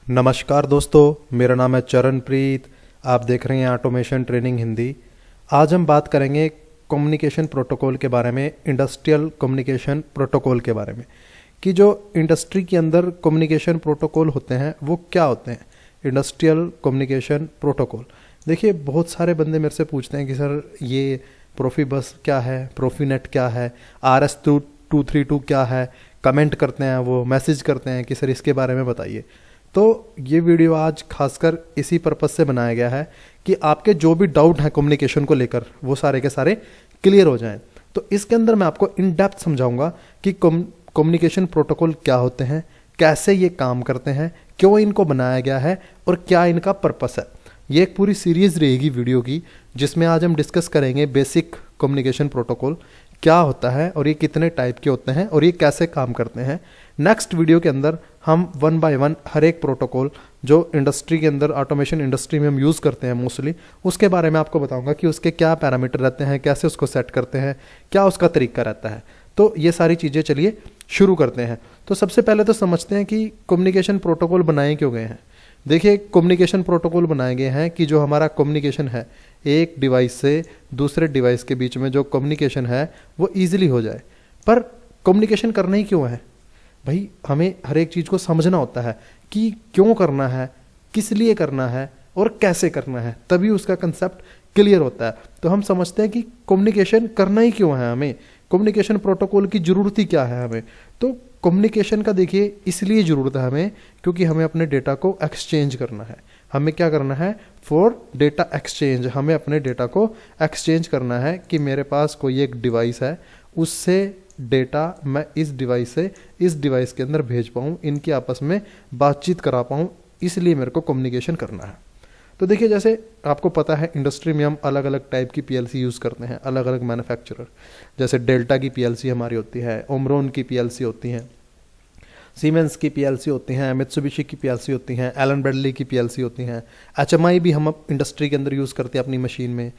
नमस्कार दोस्तों, मेरा नाम है चरणप्रीत। आप देख रहे हैं ऑटोमेशन ट्रेनिंग हिंदी। आज हम बात करेंगे कम्युनिकेशन प्रोटोकॉल के बारे में, इंडस्ट्रियल कम्युनिकेशन प्रोटोकॉल के बारे में, कि जो इंडस्ट्री के अंदर कम्युनिकेशन प्रोटोकॉल होते हैं वो क्या होते हैं। इंडस्ट्रियल कम्युनिकेशन प्रोटोकॉल, देखिए बहुत सारे बंदे मेरे से पूछते हैं कि सर ये प्रोफीबस क्या है, प्रोफीनेट क्या है, RS-232 क्या है, कमेंट करते हैं, वो मैसेज करते हैं कि सर इसके बारे में बताइए। तो ये वीडियो आज खासकर इसी पर्पज़ से बनाया गया है कि आपके जो भी डाउट हैं कम्युनिकेशन को लेकर वो सारे के सारे क्लियर हो जाएं। तो इसके अंदर मैं आपको इन डेप्थ समझाऊंगा कि कम्युनिकेशन प्रोटोकॉल क्या होते हैं, कैसे ये काम करते हैं, क्यों इनको बनाया गया है और क्या इनका पर्पस है। ये एक पूरी सीरीज़ रहेगी वीडियो की, जिसमें आज हम डिस्कस करेंगे बेसिक कम्युनिकेशन प्रोटोकॉल क्या होता है और ये कितने टाइप के होते हैं और ये कैसे काम करते हैं। नेक्स्ट वीडियो के अंदर हम 1 बाय 1 हर एक प्रोटोकॉल जो इंडस्ट्री के अंदर, ऑटोमेशन इंडस्ट्री में हम यूज़ करते हैं मोस्टली, उसके बारे में आपको बताऊंगा कि उसके क्या पैरामीटर रहते हैं, कैसे उसको सेट करते हैं, क्या उसका तरीका रहता है। तो ये सारी चीज़ें चलिए शुरू करते हैं। तो सबसे पहले तो समझते हैं कि कम्युनिकेशन प्रोटोकॉल बनाए क्यों गए हैं। देखिए, कम्युनिकेशन प्रोटोकॉल बनाए गए हैं कि जो हमारा कम्युनिकेशन है एक डिवाइस से दूसरे डिवाइस के बीच में, जो कम्युनिकेशन है वो ईजिली हो जाए। पर कम्युनिकेशन करना ही क्यों है भाई? हमें हर एक चीज़ को समझना होता है कि क्यों करना है, किस लिए करना है और कैसे करना है, तभी उसका कंसेप्ट क्लियर होता है। तो हम समझते हैं कि कम्युनिकेशन करना ही क्यों है, हमें कम्युनिकेशन प्रोटोकॉल की ज़रूरत ही क्या है हमें। तो कम्युनिकेशन का देखिए इसलिए ज़रूरत है हमें क्योंकि हमें अपने डेटा को एक्सचेंज करना है। हमें क्या करना है? For data exchange. हमें अपने डेटा को एक्सचेंज करना है कि मेरे पास कोई एक डिवाइस है, उससे डेटा मैं इस डिवाइस से इस डिवाइस के अंदर भेज पाऊँ, इनकी आपस में बातचीत करा पाऊँ, इसलिए मेरे को कम्युनिकेशन करना है। तो देखिए, जैसे आपको पता है इंडस्ट्री में हम अलग अलग टाइप की PLC यूज़ करते हैं, अलग अलग मैन्युफैक्चरर। जैसे डेल्टा की PLC हमारी होती है, ओमरोन की PLC होती हैं, सीमेंस की PLC होती हैं, मित्सुबिशी की PLC होती हैं, एलन ब्रैडली की PLC होती हैं, HMI भी हम इंडस्ट्री के अंदर यूज़ करते हैं अपनी मशीन में।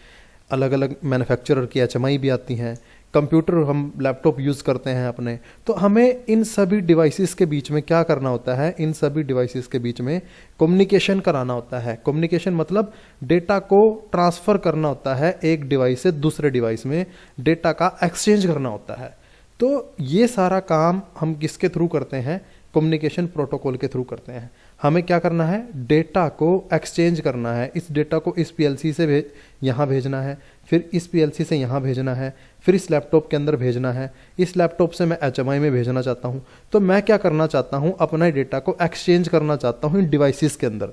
अलग अलग मैन्युफैक्चरर की HMI भी आती हैं। कंप्यूटर, हम लैपटॉप यूज़ करते हैं अपने। तो हमें इन सभी डिवाइसेस के बीच में क्या करना होता है? इन सभी डिवाइसेस के बीच में कम्युनिकेशन कराना होता है। कम्युनिकेशन मतलब डेटा को ट्रांसफ़र करना होता है, एक डिवाइस से दूसरे डिवाइस में डेटा का एक्सचेंज करना होता है। तो ये सारा काम हम किसके थ्रू करते हैं? कम्युनिकेशन प्रोटोकॉल के थ्रू करते हैं। हमें क्या करना है? डेटा को एक्सचेंज करना है। इस डेटा को इस PLC से यहाँ भेजना है, फिर इस PLC से यहाँ भेजना है, फिर इस लैपटॉप के अंदर भेजना है, इस लैपटॉप से मैं HMI में भेजना चाहता हूँ। तो मैं क्या करना चाहता हूँ? अपना डेटा को एक्सचेंज करना चाहता हूँ इन डिवाइसेस के अंदर,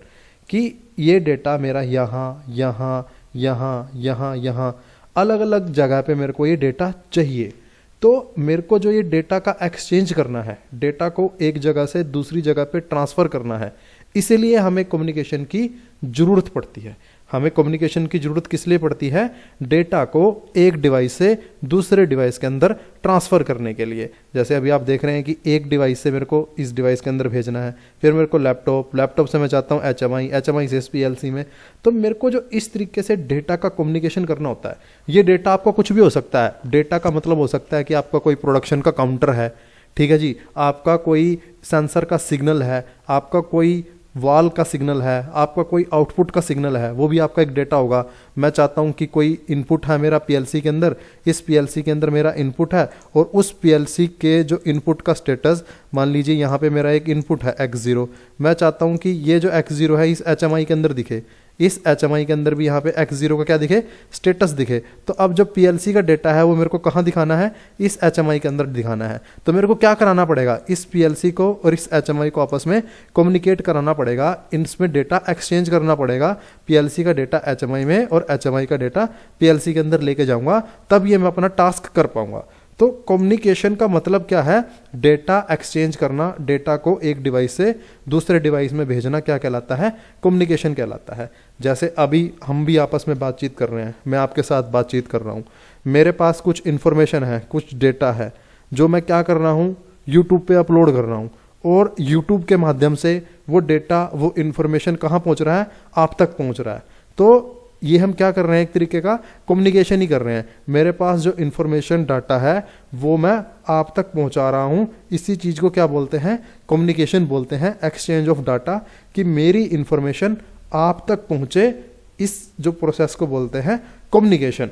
कि ये डेटा मेरा यहाँ यहाँ यहाँ यहाँ यहाँ अलग अलग जगह पे मेरे को ये डेटा चाहिए। तो मेरे को जो ये डेटा का एक्सचेंज करना है, डेटा को एक जगह से दूसरी जगह पे ट्रांसफ़र करना है, इसीलिए हमें कम्युनिकेशन की ज़रूरत पड़ती है। हमें कम्युनिकेशन की ज़रूरत किस लिए पड़ती है? डेटा को एक डिवाइस से दूसरे डिवाइस के अंदर ट्रांसफ़र करने के लिए। जैसे अभी आप देख रहे हैं कि एक डिवाइस से मेरे को इस डिवाइस के अंदर भेजना है, फिर मेरे को लैपटॉप से मैं चाहता हूँ HMI से इस PLC में। तो मेरे को जो इस तरीके से डेटा का कम्युनिकेशन करना होता है, ये डेटा आपका कुछ भी हो सकता है। डेटा का मतलब हो सकता है कि आपका कोई प्रोडक्शन का काउंटर है, ठीक है जी, आपका कोई सेंसर का सिग्नल है, आपका कोई वॉल का सिग्नल है, आपका कोई आउटपुट का सिग्नल है, वो भी आपका एक डेटा होगा। मैं चाहता हूँ कि कोई इनपुट है मेरा PLC के अंदर, इस PLC के अंदर मेरा इनपुट है और उस PLC के जो इनपुट का स्टेटस, मान लीजिए यहाँ पे मेरा एक इनपुट है X0, मैं चाहता हूँ कि ये जो X0 है इस HMI के अंदर दिखे, इस HMI के अंदर भी यहाँ पे X0 का क्या दिखे? स्टेटस दिखे। तो अब जो PLC का डेटा है वो मेरे को कहाँ दिखाना है? इस HMI के अंदर दिखाना है। तो मेरे को क्या कराना पड़ेगा? इस PLC को और इस HMI को आपस में कम्युनिकेट कराना पड़ेगा, इनमें डेटा एक्सचेंज करना पड़ेगा। PLC का डेटा HMI में और HMI का डेटा PLC के अंदर लेके जाऊँगा, तब ये मैं अपना टास्क कर पाऊँगा। तो कम्युनिकेशन का मतलब क्या है? डेटा एक्सचेंज करना, डेटा को एक डिवाइस से दूसरे डिवाइस में भेजना क्या कहलाता है? कम्युनिकेशन कहलाता है। जैसे अभी हम भी आपस में बातचीत कर रहे हैं, मैं आपके साथ बातचीत कर रहा हूँ, मेरे पास कुछ इन्फॉर्मेशन है, कुछ डेटा है, जो मैं क्या कर रहा हूँ? यूट्यूब पे अपलोड कर रहा हूँ, और यूट्यूब के माध्यम से वो डेटा, वो इन्फॉर्मेशन कहाँ पहुँच रहा है? आप तक पहुँच रहा है। तो ये हम क्या कर रहे हैं, एक तरीके का कम्युनिकेशन ही कर रहे हैं। मेरे पास जो इन्फॉर्मेशन डाटा है वो मैं आप तक पहुंचा रहा हूं, इसी चीज को क्या बोलते हैं, कम्युनिकेशन बोलते हैं, एक्सचेंज ऑफ डाटा, कि मेरी इन्फॉर्मेशन आप तक पहुंचे, इस जो प्रोसेस को बोलते हैं कम्युनिकेशन।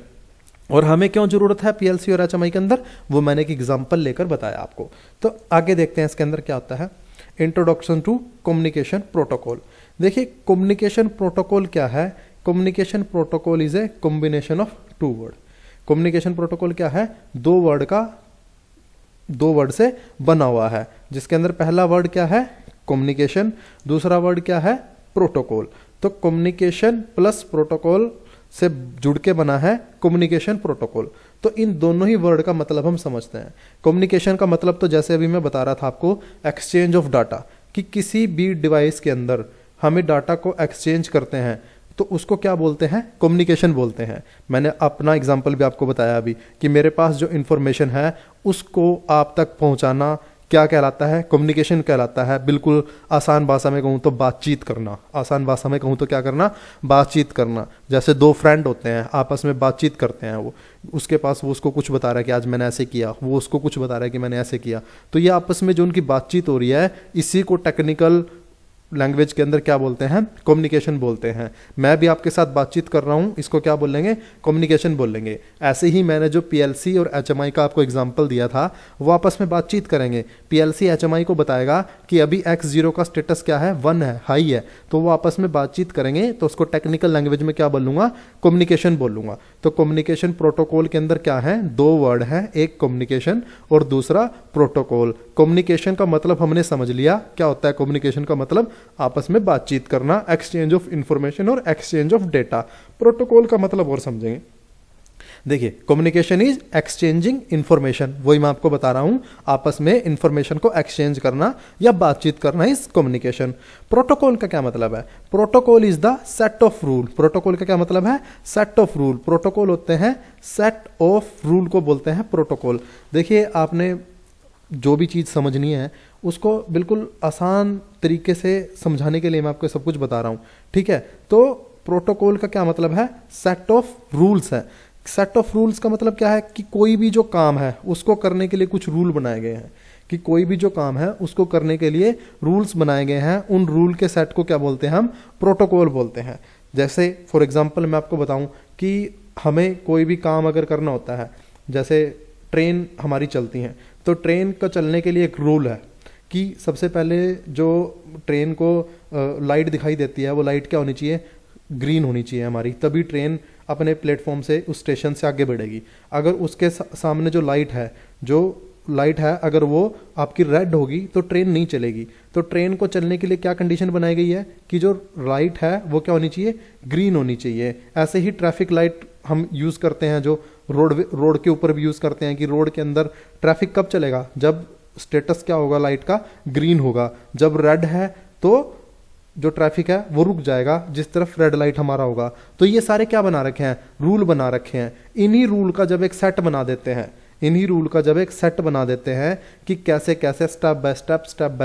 और हमें क्यों जरूरत है पीएलसी और एचएमआई के अंदर, वो मैंने एक एग्जांपल लेकर बताया आपको। तो आगे देखते हैं इसके अंदर क्या होता है। Introduction to communication protocol. देखिए कम्युनिकेशन प्रोटोकॉल क्या है। Communication protocol is a combination of two word. Communication protocol क्या है, दो वर्ड से बना हुआ है, जिसके अंदर पहला वर्ड क्या है, कम्युनिकेशन, दूसरा वर्ड क्या है, प्रोटोकॉल। तो कम्युनिकेशन प्लस प्रोटोकॉल से जुड़ के बना है कम्युनिकेशन प्रोटोकॉल। तो इन दोनों ही वर्ड का मतलब हम समझते हैं। कम्युनिकेशन का मतलब तो जैसे अभी मैं बता रहा था आपको, एक्सचेंज ऑफ डाटा, कि किसी भी डिवाइस के अंदर हमें डाटा को एक्सचेंज करते हैं तो उसको क्या बोलते हैं, कम्युनिकेशन बोलते हैं। मैंने अपना एग्जांपल भी आपको बताया अभी कि मेरे पास जो इंफॉर्मेशन है उसको आप तक पहुंचाना क्या कहलाता है, कम्युनिकेशन कहलाता है। बिल्कुल आसान भाषा में कहूँ तो बातचीत करना, आसान भाषा में कहूँ तो क्या करना, बातचीत करना। जैसे दो फ्रेंड होते हैं, आपस में बातचीत करते हैं, वो उसके पास वो उसको कुछ बता रहा है कि आज मैंने ऐसे किया, वो उसको कुछ बता रहा है कि मैंने ऐसे किया। तो ये आपस में जो उनकी बातचीत हो रही है, इसी को टेक्निकल लैंग्वेज के अंदर क्या बोलते हैं, कम्युनिकेशन बोलते हैं। मैं भी आपके साथ बातचीत कर रहा हूं, इसको क्या बोलेंगे, कम्युनिकेशन बोलेंगे। ऐसे ही मैंने जो पीएलसी और एचएमआई का आपको एग्जांपल दिया था, वो आपस में बातचीत करेंगे। पीएलसी एचएमआई को बताएगा कि अभी x0 का स्टेटस क्या है, 1 है, हाई है, तो वो आपस में बातचीत करेंगे। तो उसको टेक्निकल लैंग्वेज में क्या बोलूंगा, कम्युनिकेशन बोलूंगा। तो कम्युनिकेशन प्रोटोकॉल के अंदर क्या है, दो वर्ड है, एक कम्युनिकेशन और दूसरा प्रोटोकॉल। कम्युनिकेशन का मतलब हमने समझ लिया क्या होता है। कम्युनिकेशन का मतलब आपस में बातचीत करना, एक्सचेंज ऑफ इंफॉर्मेशन और एक्सचेंज ऑफ डेटा। प्रोटोकॉल का मतलब और समझेंगे। देखिए कम्युनिकेशन इज एक्सचेंजिंग इंफॉर्मेशन, वही मैं आपको बता रहा हूं, आपस में इंफॉर्मेशन को एक्सचेंज करना या बातचीत करना इज कम्युनिकेशन। प्रोटोकॉल का क्या मतलब है, protocol is the set of rule. Protocol का क्या मतलब है, सेट ऑफ रूल। प्रोटोकॉल होते हैं सेट ऑफ रूल को बोलते हैं प्रोटोकॉल। देखिए आपने जो भी चीज़ समझनी है उसको बिल्कुल आसान तरीके से समझाने के लिए मैं आपको सब कुछ बता रहा हूँ, ठीक है। तो प्रोटोकॉल का क्या मतलब है, सेट ऑफ रूल्स है। सेट ऑफ रूल्स का मतलब क्या है कि कोई भी जो काम है उसको करने के लिए कुछ रूल बनाए गए हैं, कि कोई भी जो काम है उसको करने के लिए रूल्स बनाए गए हैं। उन रूल के सेट को क्या बोलते हैं, हम प्रोटोकॉल बोलते हैं। जैसे फॉर एग्जाम्पल मैं आपको बताऊं कि हमें कोई भी काम अगर करना होता है, जैसे ट्रेन हमारी चलती हैं, तो ट्रेन का चलने के लिए एक रूल है कि सबसे पहले जो ट्रेन को लाइट दिखाई देती है, वो लाइट क्या होनी चाहिए, ग्रीन होनी चाहिए हमारी, तभी ट्रेन अपने प्लेटफॉर्म से उस स्टेशन से आगे बढ़ेगी। अगर उसके सामने जो लाइट है अगर वो आपकी रेड होगी तो ट्रेन नहीं चलेगी। तो ट्रेन को चलने के लिए क्या कंडीशन बनाई गई है कि जो लाइट है वो क्या होनी चाहिए, ग्रीन होनी चाहिए। ऐसे ही ट्रैफिक लाइट हम यूज़ करते हैं, जो रोड के ऊपर भी यूज़ करते हैं, कि रोड के अंदर ट्रैफिक कब चलेगा, जब स्टेटस क्या होगा लाइट का, ग्रीन होगा। जब रेड है तो जो ट्रैफिक है वो रुक जाएगा जिस तरफ रेड लाइट हमारा होगा। तो ये सारे क्या बना रखे हैं, रूल बना रखे हैं। इन्हीं रूल का जब एक सेट बना देते हैं कि कैसे कैसे स्टेप बाय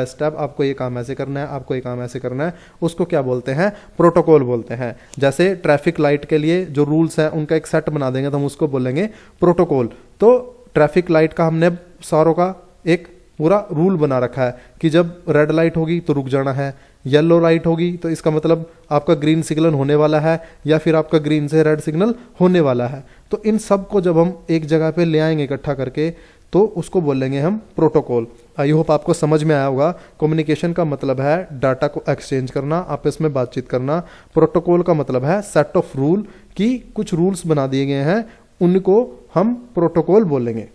स्टेप आपको ये काम ऐसे करना है, आपको ये काम ऐसे करना है, उसको क्या बोलते हैं, प्रोटोकॉल बोलते हैं। जैसे ट्रैफिक लाइट के लिए जो रूल्स हैं उनका एक सेट बना देंगे तो हम उसको बोलेंगे प्रोटोकॉल। तो ट्रैफिक लाइट का हमने सारों का एक पूरा रूल बना रखा है कि जब रेड लाइट होगी तो रुक जाना है, येलो लाइट होगी तो इसका मतलब आपका ग्रीन सिग्नल होने वाला है, या फिर आपका ग्रीन से रेड सिग्नल होने वाला है। तो इन सब को जब हम एक जगह पे ले आएंगे इकट्ठा करके, तो उसको बोलेंगे हम प्रोटोकॉल। आई होप आपको समझ में आया होगा। कम्युनिकेशन का मतलब है डाटा को एक्सचेंज करना, आपस में बातचीत करना। प्रोटोकॉल का मतलब है सेट ऑफ रूल, कि कुछ रूल्स बना दिए गए हैं, उनको हम प्रोटोकॉल बोलेंगे।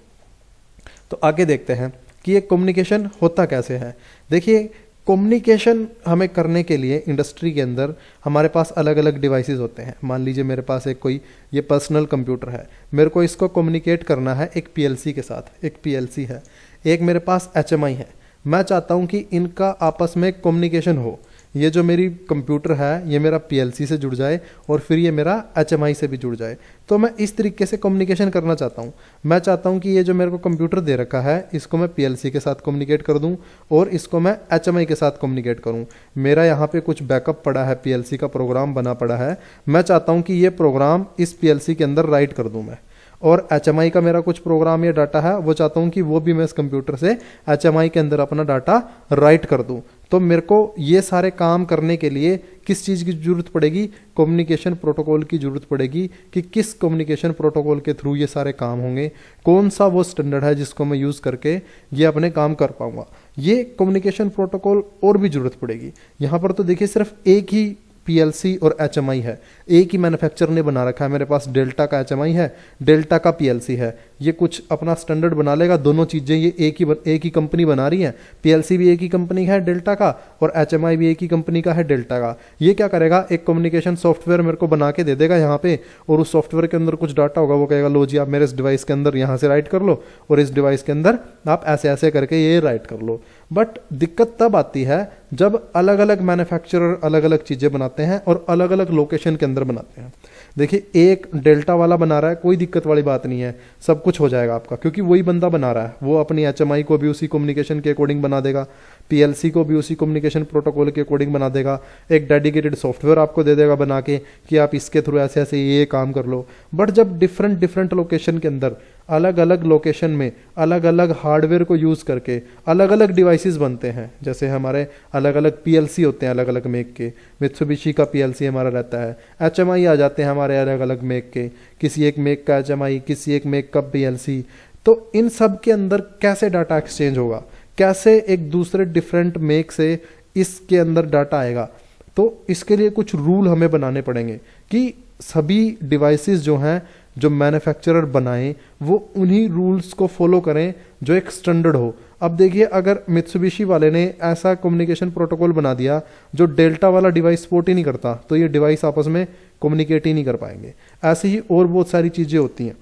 तो आगे देखते हैं कि ये कम्युनिकेशन होता कैसे है। देखिए कम्युनिकेशन हमें करने के लिए इंडस्ट्री के अंदर हमारे पास अलग अलग डिवाइसेस होते हैं। मान लीजिए मेरे पास एक कोई ये पर्सनल कंप्यूटर है, मेरे को इसको कम्युनिकेट करना है एक पीएलसी के साथ। एक पीएलसी है, एक मेरे पास एचएमआई है। मैं चाहता हूँ कि इनका आपस में कम्युनिकेशन हो। ये जो मेरी कंप्यूटर है ये मेरा पीएलसी से जुड़ जाए और फिर ये मेरा एचएमआई से भी जुड़ जाए। तो मैं इस तरीके से कम्युनिकेशन करना चाहता हूँ। मैं चाहता हूँ कि ये जो मेरे को कंप्यूटर दे रखा है इसको मैं पीएलसी के साथ कम्युनिकेट कर दूँ और इसको मैं एचएमआई के साथ कम्युनिकेट करूँ। मेरा यहाँ पे कुछ बैकअप पड़ा है, पीएलसी का प्रोग्राम बना पड़ा है, मैं चाहता हूँ कि ये प्रोग्राम इस पीएलसी के अंदर राइट कर दूँ मैं, और एचएमआई का मेरा कुछ प्रोग्राम या डाटा है वो चाहता हूँ कि वो भी मैं इस कंप्यूटर से एचएमआई के अंदर अपना डाटा राइट कर दूँ। तो मेरे को ये सारे काम करने के लिए किस चीज़ की ज़रूरत पड़ेगी? कम्युनिकेशन प्रोटोकॉल की ज़रूरत पड़ेगी कि किस कम्युनिकेशन प्रोटोकॉल के थ्रू ये सारे काम होंगे, कौन सा वो स्टैंडर्ड है जिसको मैं यूज़ करके ये अपने काम कर पाऊंगा। ये कम्युनिकेशन प्रोटोकॉल और भी ज़रूरत पड़ेगी। यहाँ पर तो देखिए सिर्फ एक ही पीएलसी और एचएमआई है, एक ही मैन्युफैक्चरर ने बना रखा है। मेरे पास डेल्टा का एचएमआई है, डेल्टा का पीएलसी है। ये कुछ अपना स्टैंडर्ड बना लेगा, दोनों चीज़ें ये एक ही कंपनी बना रही है। पीएलसी भी एक ही कंपनी है डेल्टा का, और एचएमआई भी एक ही कंपनी का है डेल्टा का। ये क्या करेगा, एक कम्युनिकेशन सॉफ्टवेयर मेरे को बना के दे देगा यहाँ पे, और उस सॉफ्टवेयर के अंदर कुछ डाटा होगा, वो कहेगा लो जी आप मेरे इस डिवाइस के अंदर यहाँ से राइट कर लो, और इस डिवाइस के अंदर आप ऐसे ऐसे करके ये राइट कर लो। बट दिक्कत तब आती है जब अलग अलग मैन्युफैक्चरर अलग अलग चीज़ें बनाते हैं और अलग अलग लोकेशन के अंदर बनाते हैं। देखिए एक डेल्टा वाला बना रहा है, कोई दिक्कत वाली बात नहीं है, सब कुछ हो जाएगा आपका, क्योंकि वही बंदा बना रहा है। वो अपनी एचएमआई को भी उसी कम्युनिकेशन के अकॉर्डिंग बना देगा, पीएलसी को भी उसी कम्युनिकेशन प्रोटोकॉल के अकॉर्डिंग बना देगा, एक डेडिकेटेड सॉफ्टवेयर आपको दे देगा बना के कि आप इसके थ्रू ऐसे ऐसे ये काम कर लो। बट जब डिफरेंट लोकेशन के अंदर अलग अलग लोकेशन में अलग अलग हार्डवेयर को यूज़ करके अलग अलग डिवाइसेस बनते हैं, जैसे हमारे अलग अलग पीएलसी होते हैं अलग अलग मेक के, मित्सुबिशी का पीएलसी हमारा रहता है, एचएमआई आ जाते हैं हमारे अलग अलग मेक के, किसी एक मेक का एचएमआई, किसी एक मेक का पीएलसी। तो इन सब के अंदर कैसे डाटा एक्सचेंज होगा, कैसे एक दूसरे डिफरेंट मेक से इसके अंदर डाटा आएगा? तो इसके लिए कुछ रूल हमें बनाने पड़ेंगे कि सभी डिवाइसेस जो हैं जो मैन्युफैक्चरर बनाएं वो उन्हीं रूल्स को फॉलो करें जो एक स्टैंडर्ड हो। अब देखिए अगर मित्सुबिशी वाले ने ऐसा कम्युनिकेशन प्रोटोकॉल बना दिया जो डेल्टा वाला डिवाइस सपोर्ट ही नहीं करता, तो ये डिवाइस आपस में कम्युनिकेट ही नहीं कर पाएंगे। ऐसे ही और बहुत सारी चीज़ें होती हैं।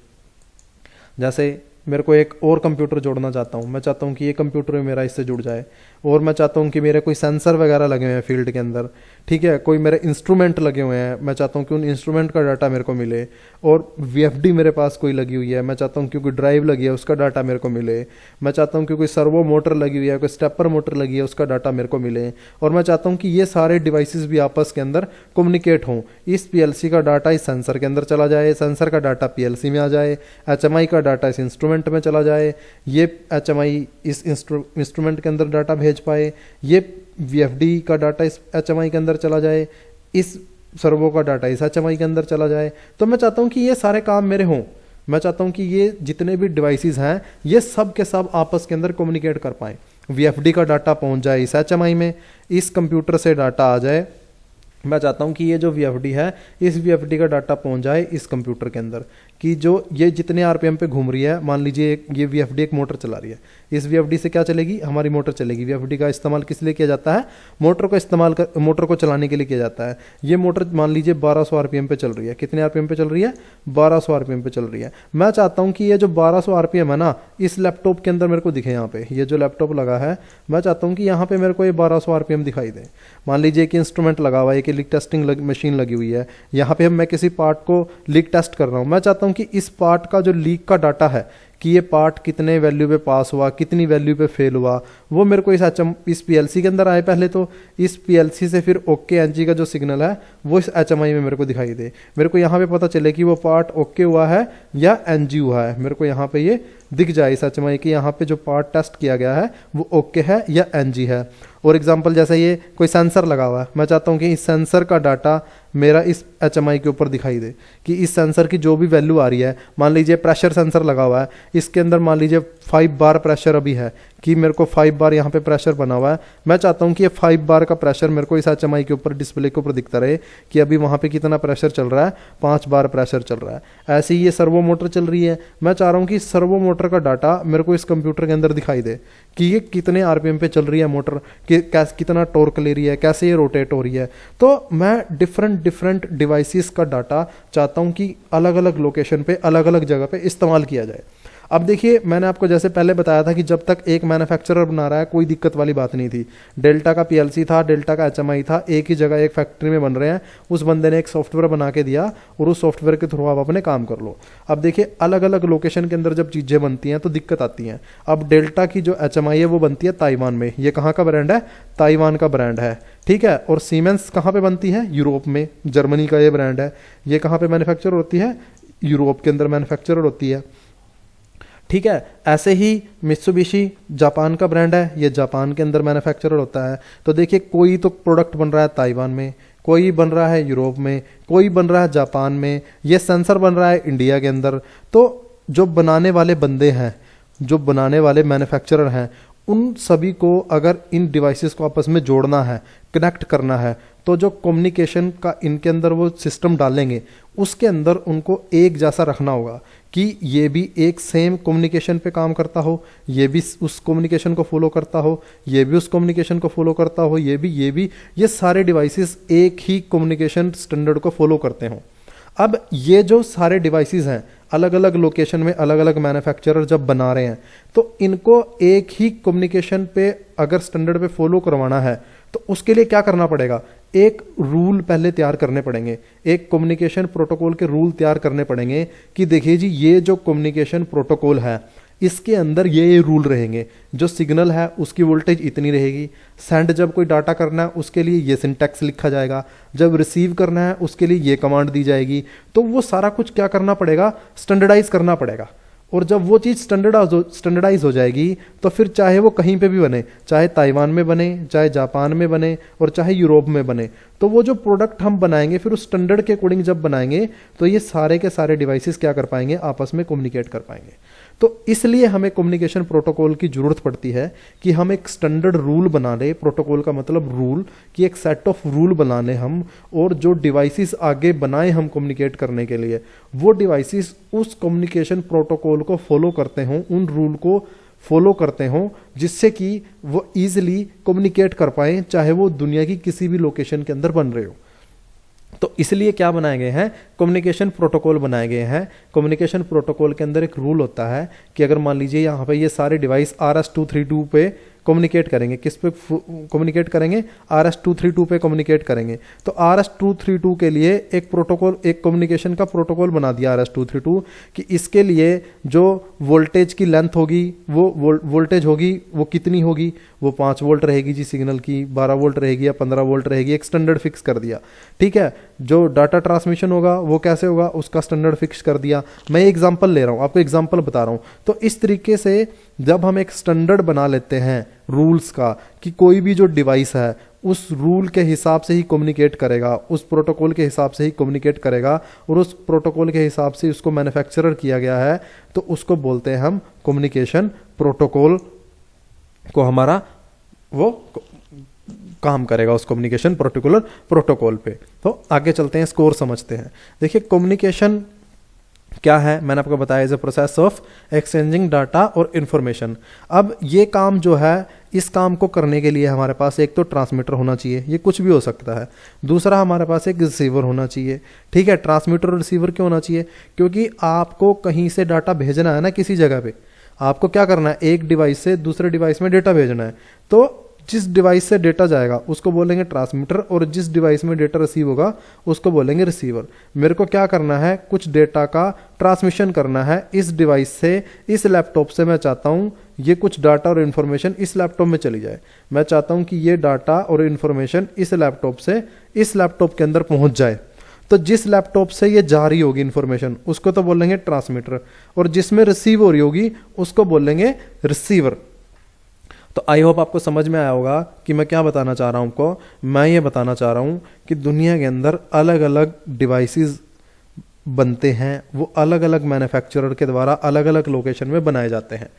जैसे मेरे को एक और कंप्यूटर जोड़ना चाहता हूँ, मैं चाहता हूँ कि ये कंप्यूटर मेरा इससे जुड़ जाए, और मैं चाहता हूँ कि मेरे कोई सेंसर वगैरह लगे हुए हैं फील्ड के अंदर, ठीक है, कोई मेरे इंस्ट्रूमेंट लगे हुए हैं, मैं चाहता हूँ कि उन इंस्ट्रूमेंट का डाटा मेरे को मिले, और वीएफडी मेरे पास कोई लगी हुई है, मैं चाहता हूँ कि कोई ड्राइव लगी है उसका डाटा मेरे को मिले, मैं चाहता हूँ कि कोई सर्वो मोटर लगी हुई है, कोई स्टेपर मोटर लगी है उसका डाटा मेरे को मिले, और मैं चाहता हूँ कि ये सारे डिवाइसेस भी आपस के अंदर कम्युनिकेट हों। इस पीएलसी का डाटा इस सेंसर के अंदर चला जाए, सेंसर का डाटा पीएलसी में आ जाए, एचएमआई का डाटा इस इंस्ट्रूमेंट में चला जाए, ये एचएमआई इस इंस्ट्रूमेंट के अंदर डाटा भेज पाए, ये वीएफडी का डाटा इस एचएमआई के अंदर चला जाए, इस सर्वो का डाटा इस एचएमआई के अंदर चला जाए। तो मैं चाहता हूं कि ये सारे काम मेरे हों। मैं चाहता हूं कि ये जितने भी डिवाइसेस हैं ये सब के सब आपस के अंदर कम्युनिकेट कर पाएं। वीएफडी का डाटा पहुंच जाए इस एचएमआई में, इस कंप्यूटर से डाटा आ जाए। मैं चाहता हूं कि ये जो वीएफडी है इस वीएफडी का डाटा पहुंच जाए इस कंप्यूटर के अंदर, कि जो ये जितने आरपीएम पे घूम रही है, मान लीजिए ये वीएफडी एक मोटर चला रही है, इस वीएफडी से क्या चलेगी, हमारी मोटर चलेगी। वीएफडी का इस्तेमाल किस लिए किया जाता है, मोटर को चलाने के लिए किया जाता है। ये मोटर मान लीजिए 1200 आरपीएम पे चल रही है। कितने आरपीएम पे चल रही है, 1200 आरपीएम पे चल रही है। मैं चाहता हूं कि ये जो 1200 आरपीएम है ना, इस लैपटॉप के अंदर मेरे को दिखे। यहाँ पे ये जो लैपटॉप लगा है, मैं चाहता हूँ कि यहाँ पे मेरे को ये 1200 आरपीएम दिखाई दे। मान लीजिए कि इंस्ट्रूमेंट लगा हुआ है, कि लीक टेस्टिंग मशीन लगी हुई है, यहाँ पे मैं किसी पार्ट को लीक टेस्ट कर रहा हूँ। मैं चाहता हूँ कि इस पार्ट का जो लीक का डाटा है कि ये पार्ट कितने वैल्यू पे पास हुआ, कितनी वैल्यू पे फेल हुआ, वो मेरे को इस पीएलसी के अंदर आए पहले। तो इस पीएलसी से फिर ओके एनजी का जो सिग्नल है वो इस एचएमआई में मेरे को दिखाई दे। मेरे को यहाँ पे पता चले कि वो पार्ट ओके हुआ है या एनजी हुआ है। मेरे को यहाँ पे ये दिख जाए इस एचएमआई कि यहाँ पे जो पार्ट टेस्ट किया गया है वो ओके है या एनजी है। और एग्जांपल जैसे ये कोई सेंसर लगा हुआ है, मैं चाहता हूँ कि इस सेंसर का डाटा मेरा इस एचएमआई के ऊपर दिखाई दे, कि इस सेंसर की जो भी वैल्यू आ रही है, मान लीजिए प्रेशर सेंसर लगा हुआ है, इसके अंदर मान लीजिए 5 बार प्रेशर अभी है, कि मेरे को 5 बार यहाँ पे प्रेशर बना हुआ है। मैं चाहता हूँ कि ये 5 बार का प्रेशर मेरे को इस एचएमआई के ऊपर डिस्प्ले के ऊपर दिखता रहे कि अभी वहाँ पे कितना प्रेशर चल रहा है, 5 बार प्रेशर चल रहा है। ऐसे ही ये सर्वो मोटर चल रही है, मैं चाह रहा हूँ कि सर्वो मोटर का डाटा मेरे को इस कंप्यूटर के अंदर दिखाई दे कि ये कितने आरपीएम पे चल रही है मोटर, कितना टॉर्क ले रही है, कैसे ये रोटेट हो रही है। तो मैं डिफरेंट डिवाइसेस का डाटा चाहता हूँ कि अलग अलग लोकेशन पे अलग अलग जगह पे इस्तेमाल किया जाए। अब देखिए मैंने आपको जैसे पहले बताया था कि जब तक एक मैन्युफैक्चरर बना रहा है कोई दिक्कत वाली बात नहीं थी। डेल्टा का पीएलसी था, डेल्टा का एचएमआई था, एक ही जगह एक फैक्ट्री में बन रहे हैं, उस बंदे ने एक सॉफ्टवेयर बना के दिया और उस सॉफ्टवेयर के थ्रू आप अपने काम कर लो। अब देखिए अलग अलग लोकेशन के अंदर जब चीज़ें बनती हैं तो दिक्कत आती हैं। अब डेल्टा की जो एचएमआई है वो बनती है ताइवान में, ये कहाँ का ब्रांड है, ताइवान का ब्रांड है, ठीक है। और सीमेंस कहाँ पे बनती है, यूरोप में, जर्मनी का ये ब्रांड है। ये कहाँ पे मैन्युफैक्चर होती है, यूरोप के अंदर मैन्युफैक्चर होती है, ठीक है। ऐसे ही मित्सुबिशी जापान का ब्रांड है, ये जापान के अंदर मैन्युफैक्चरर होता है। तो देखिए कोई तो प्रोडक्ट बन रहा है ताइवान में, कोई बन रहा है यूरोप में, कोई बन रहा है जापान में, ये सेंसर बन रहा है इंडिया के अंदर। तो जो बनाने वाले बंदे हैं, जो बनाने वाले मैन्युफैक्चरर हैं, उन सभी को अगर इन डिवाइसेस को आपस में जोड़ना है, कनेक्ट करना है, तो जो कम्युनिकेशन का इनके अंदर वो सिस्टम डालेंगे उसके अंदर उनको एक जैसा रखना होगा कि ये भी एक सेम कम्युनिकेशन पे काम करता हो, ये भी उस कम्युनिकेशन को फॉलो करता हो, ये भी उस कम्युनिकेशन को फॉलो करता हो, ये सारे डिवाइसेस एक ही कम्युनिकेशन स्टैंडर्ड को फॉलो करते हों। अब ये जो सारे डिवाइसेस हैं अलग अलग लोकेशन में अलग अलग मैन्युफैक्चरर जब बना रहे हैं, तो इनको एक ही कम्युनिकेशन पे अगर स्टैंडर्ड पे फॉलो करवाना है तो उसके लिए क्या करना पड़ेगा, एक रूल पहले तैयार करने पड़ेंगे, एक कम्युनिकेशन प्रोटोकॉल के रूल तैयार करने पड़ेंगे कि देखिए जी ये जो कम्युनिकेशन प्रोटोकॉल है इसके अंदर ये रूल रहेंगे। जो सिग्नल है उसकी वोल्टेज इतनी रहेगी, सेंड जब कोई डाटा करना है उसके लिए ये सिंटैक्स लिखा जाएगा, जब रिसीव करना है उसके लिए ये कमांड दी जाएगी। तो वो सारा कुछ क्या करना पड़ेगा, स्टैंडर्डाइज करना पड़ेगा। और जब वो चीज़ स्टैंडर्डाइज हो जाएगी तो फिर चाहे वो कहीं पे भी बने, चाहे ताइवान में बने, चाहे जापान में बने और चाहे यूरोप में बने, तो वो जो प्रोडक्ट हम बनाएंगे फिर उस स्टैंडर्ड के अकॉर्डिंग जब बनाएंगे तो ये सारे के सारे डिवाइसेस क्या कर पाएंगे, आपस में कम्युनिकेट कर पाएंगे। तो इसलिए हमें कम्युनिकेशन प्रोटोकॉल की जरूरत पड़ती है कि हम एक स्टैंडर्ड रूल बना ले। प्रोटोकॉल का मतलब रूल, कि एक सेट ऑफ रूल बना ले हम, और जो डिवाइसेस आगे बनाए हम कम्युनिकेट करने के लिए, वो डिवाइसेस उस कम्युनिकेशन प्रोटोकॉल को फॉलो करते हों, उन रूल को फॉलो करते हों, जिससे कि वो ईजिली कम्युनिकेट कर पाएं, चाहे वो दुनिया की किसी भी लोकेशन के अंदर बन रहे हो। तो इसलिए क्या बनाए गए हैं, कम्युनिकेशन प्रोटोकॉल बनाए गए हैं। कम्युनिकेशन प्रोटोकॉल के अंदर एक रूल होता है कि अगर मान लीजिए यहाँ पे ये सारे डिवाइस RS-232 पे कम्युनिकेट करेंगे, किस पे कम्युनिकेट करेंगे, RS-232 पे कम्युनिकेट करेंगे। तो RS-232 के लिए एक प्रोटोकॉल, एक कम्युनिकेशन का प्रोटोकॉल बना दिया RS-232 कि इसके लिए जो वोल्टेज की लेंथ होगी, वो वोल्टेज होगी वो कितनी होगी, वो 5 वोल्ट रहेगी जी सिग्नल की, 12 वोल्ट रहेगी या 15 वोल्ट रहेगी, एक स्टैंडर्ड फिक्स कर दिया, ठीक है। जो डाटा ट्रांसमिशन होगा वो कैसे होगा, उसका स्टैंडर्ड फिक्स कर दिया। मैं एग्जांपल ले रहा हूँ, आपको एग्जांपल बता रहा हूँ। तो इस तरीके से जब हम एक स्टैंडर्ड बना लेते हैं रूल्स का, कि कोई भी जो डिवाइस है उस रूल के हिसाब से ही कम्युनिकेट करेगा, उस प्रोटोकॉल के हिसाब से ही कम्युनिकेट करेगा, और उस प्रोटोकॉल के हिसाब से उसको मैन्युफैक्चरर किया गया है, तो उसको बोलते हैं हम कम्युनिकेशन प्रोटोकॉल को हमारा वो काम करेगा उस कम्युनिकेशन पर्टिकुलर प्रोटोकॉल पे। तो आगे चलते हैं, स्कोर समझते हैं। देखिए कम्युनिकेशन क्या है, मैंने आपको बताया, is a process of exchanging data और इंफॉर्मेशन। अब ये काम जो है, इस काम को करने के लिए हमारे पास एक तो ट्रांसमीटर होना चाहिए, ये कुछ भी हो सकता है। दूसरा हमारे पास एक रिसीवर होना चाहिए, ठीक है। ट्रांसमीटर और रिसीवर क्यों होना चाहिए, क्योंकि आपको कहीं से डाटा भेजना है ना, किसी जगह पे आपको क्या करना है, एक डिवाइस से दूसरे डिवाइस में डेटा भेजना है। तो जिस डिवाइस से डेटा जाएगा उसको बोलेंगे ट्रांसमीटर, और जिस डिवाइस में डेटा रिसीव होगा उसको बोलेंगे रिसीवर। मेरे को क्या करना है, कुछ डेटा का ट्रांसमिशन करना है इस डिवाइस से इस लैपटॉप से। मैं चाहता हूँ ये कुछ डाटा और इन्फॉर्मेशन इस लैपटॉप में चली जाए, मैं चाहता हूँ कि ये डाटा और इन्फॉर्मेशन इस लैपटॉप से इस लैपटॉप के अंदर पहुंच जाए। तो जिस लैपटॉप से ये जा रही होगी इन्फॉर्मेशन उसको तो बोलेंगे ट्रांसमीटर, और जिसमें रिसीव हो रही होगी उसको बोलेंगे रिसीवर। तो आई होप आपको समझ में आया होगा कि मैं क्या बताना चाह रहा हूं आपको। मैं ये बताना चाह रहा हूं कि दुनिया के अंदर अलग अलग डिवाइसेस बनते हैं, वो अलग अलग मैन्युफैक्चरर के द्वारा अलग अलग लोकेशन में बनाए जाते हैं,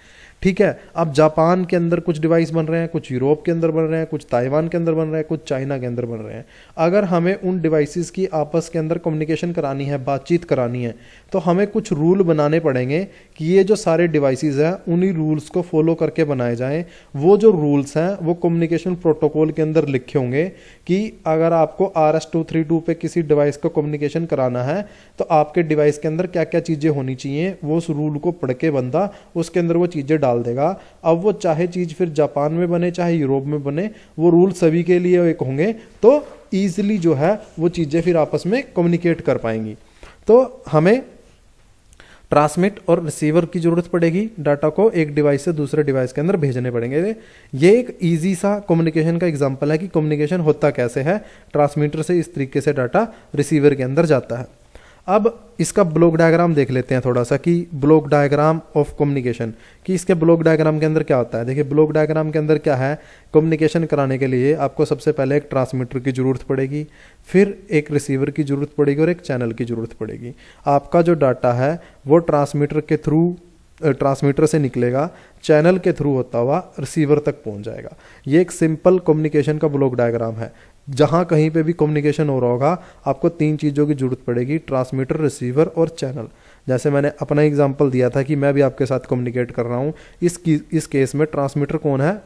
ठीक है। अब जापान के अंदर कुछ डिवाइस बन रहे हैं, कुछ यूरोप के अंदर बन रहे हैं, कुछ ताइवान के अंदर बन रहे हैं, कुछ चाइना के अंदर बन रहे हैं। अगर हमें उन डिवाइसेस की आपस के अंदर कम्युनिकेशन करानी है, बातचीत करानी है, तो हमें कुछ रूल बनाने पड़ेंगे कि ये जो सारे डिवाइसेस हैं उन्हीं रूल्स को फॉलो करके बनाए जाएं। वो जो रूल्स हैं वो कम्युनिकेशन प्रोटोकॉल के अंदर लिखे होंगे कि अगर आपको RS-232 पे किसी डिवाइस को कम्युनिकेशन कराना है तो आपके डिवाइस के अंदर क्या क्या चीज़ें होनी चाहिए, वो उस रूल को पढ़ के बंदा उसके अंदर वो चीज़ें डाल देगा। अब वो चाहे चीज़ फिर जापान में बने चाहे यूरोप में बने, वो रूल सभी के लिए एक होंगे, तो ईजिली जो है वो चीज़ें फिर आपस में कम्युनिकेट कर पाएंगी। तो हमें ट्रांसमिट और रिसीवर की जरूरत पड़ेगी, डाटा को एक डिवाइस से दूसरे डिवाइस के अंदर भेजने पड़ेंगे। ये एक इजी सा कम्युनिकेशन का एग्जांपल है कि कम्युनिकेशन होता कैसे है। ट्रांसमीटर से इस तरीके से डाटा रिसीवर के अंदर जाता है। अब इसका ब्लॉक डायग्राम देख लेते हैं थोड़ा सा कि ब्लॉक डायग्राम ऑफ कम्युनिकेशन, कि इसके ब्लॉक डायग्राम के अंदर क्या होता है। देखिए ब्लॉक डायग्राम के अंदर क्या है, कम्युनिकेशन कराने के लिए आपको सबसे पहले एक ट्रांसमीटर की ज़रूरत पड़ेगी, फिर एक रिसीवर की ज़रूरत पड़ेगी और एक चैनल की ज़रूरत पड़ेगी। आपका जो डाटा है वो ट्रांसमीटर के थ्रू ट्रांसमीटर से निकलेगा, चैनल के थ्रू होता हुआ रिसीवर तक पहुंच जाएगा। ये एक सिंपल कम्युनिकेशन का ब्लॉक डायग्राम है। जहां कहीं पे भी कम्युनिकेशन हो रहा होगा आपको तीन चीज़ों की जरूरत पड़ेगी, ट्रांसमीटर, रिसीवर और चैनल। जैसे मैंने अपना एग्जांपल दिया था कि मैं भी आपके साथ कम्युनिकेट कर रहा हूँ, इस केस में ट्रांसमीटर कौन है,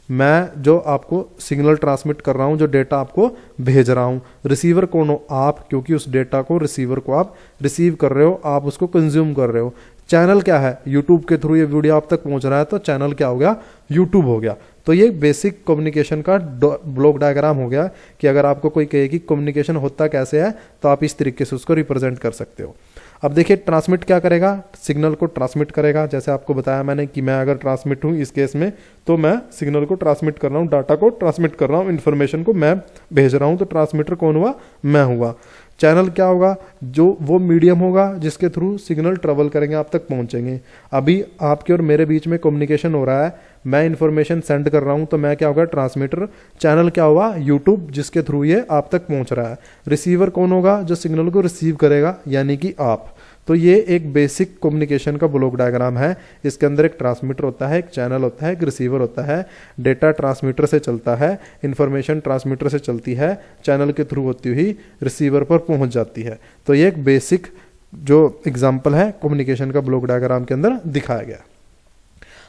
मैं जो आपको सिग्नल ट्रांसमिट कर रहा हूँ, जो डेटा आपको भेज रहा हूँ। रिसीवर कौन हो, आप, क्योंकि उस डेटा को रिसीवर को आप रिसीव कर रहे हो, आप उसको कंज्यूम कर रहे हो। चैनल क्या है, यूट्यूब के थ्रू ये वीडियो आप तक पहुंच रहा है तो चैनल क्या हो गया, यूट्यूब हो गया। तो ये बेसिक कम्युनिकेशन का ब्लॉक डायग्राम हो गया कि अगर आपको कोई कहे कि कम्युनिकेशन होता कैसे है तो आप इस तरीके से उसको रिप्रेजेंट कर सकते हो। अब देखिए ट्रांसमिट क्या करेगा, सिग्नल को ट्रांसमिट करेगा। जैसे आपको बताया मैंने कि मैं अगर ट्रांसमिट हूँ इस केस में, तो मैं सिग्नल को ट्रांसमिट कर रहा हूँ, डाटा को ट्रांसमिट कर रहा हूँ, इन्फॉर्मेशन को मैं भेज रहा हूँ। तो ट्रांसमीटर कौन हुआ, मैं हुआ। चैनल क्या होगा, जो वो मीडियम होगा जिसके थ्रू सिग्नल ट्रेवल करेंगे, आप तक पहुंचेंगे। अभी आपके और मेरे बीच में कम्युनिकेशन हो रहा है, मैं इन्फॉर्मेशन सेंड कर रहा हूं तो मैं क्या होगा, ट्रांसमीटर। चैनल क्या हुआ, यूट्यूब, जिसके थ्रू ये आप तक पहुंच रहा है। रिसीवर कौन होगा, जो सिग्नल को रिसीव करेगा, यानी कि आप। तो ये एक बेसिक कम्युनिकेशन का ब्लॉक डायग्राम है। इसके अंदर एक ट्रांसमीटर होता है, एक चैनल होता है, एक रिसीवर होता है। डेटा ट्रांसमीटर से चलता है, इंफॉर्मेशन ट्रांसमीटर से चलती है, चैनल के थ्रू होती हुई रिसीवर पर पहुंच जाती है। तो ये एक बेसिक जो एग्जांपल है कम्युनिकेशन का ब्लॉक डायग्राम के अंदर दिखाया गया।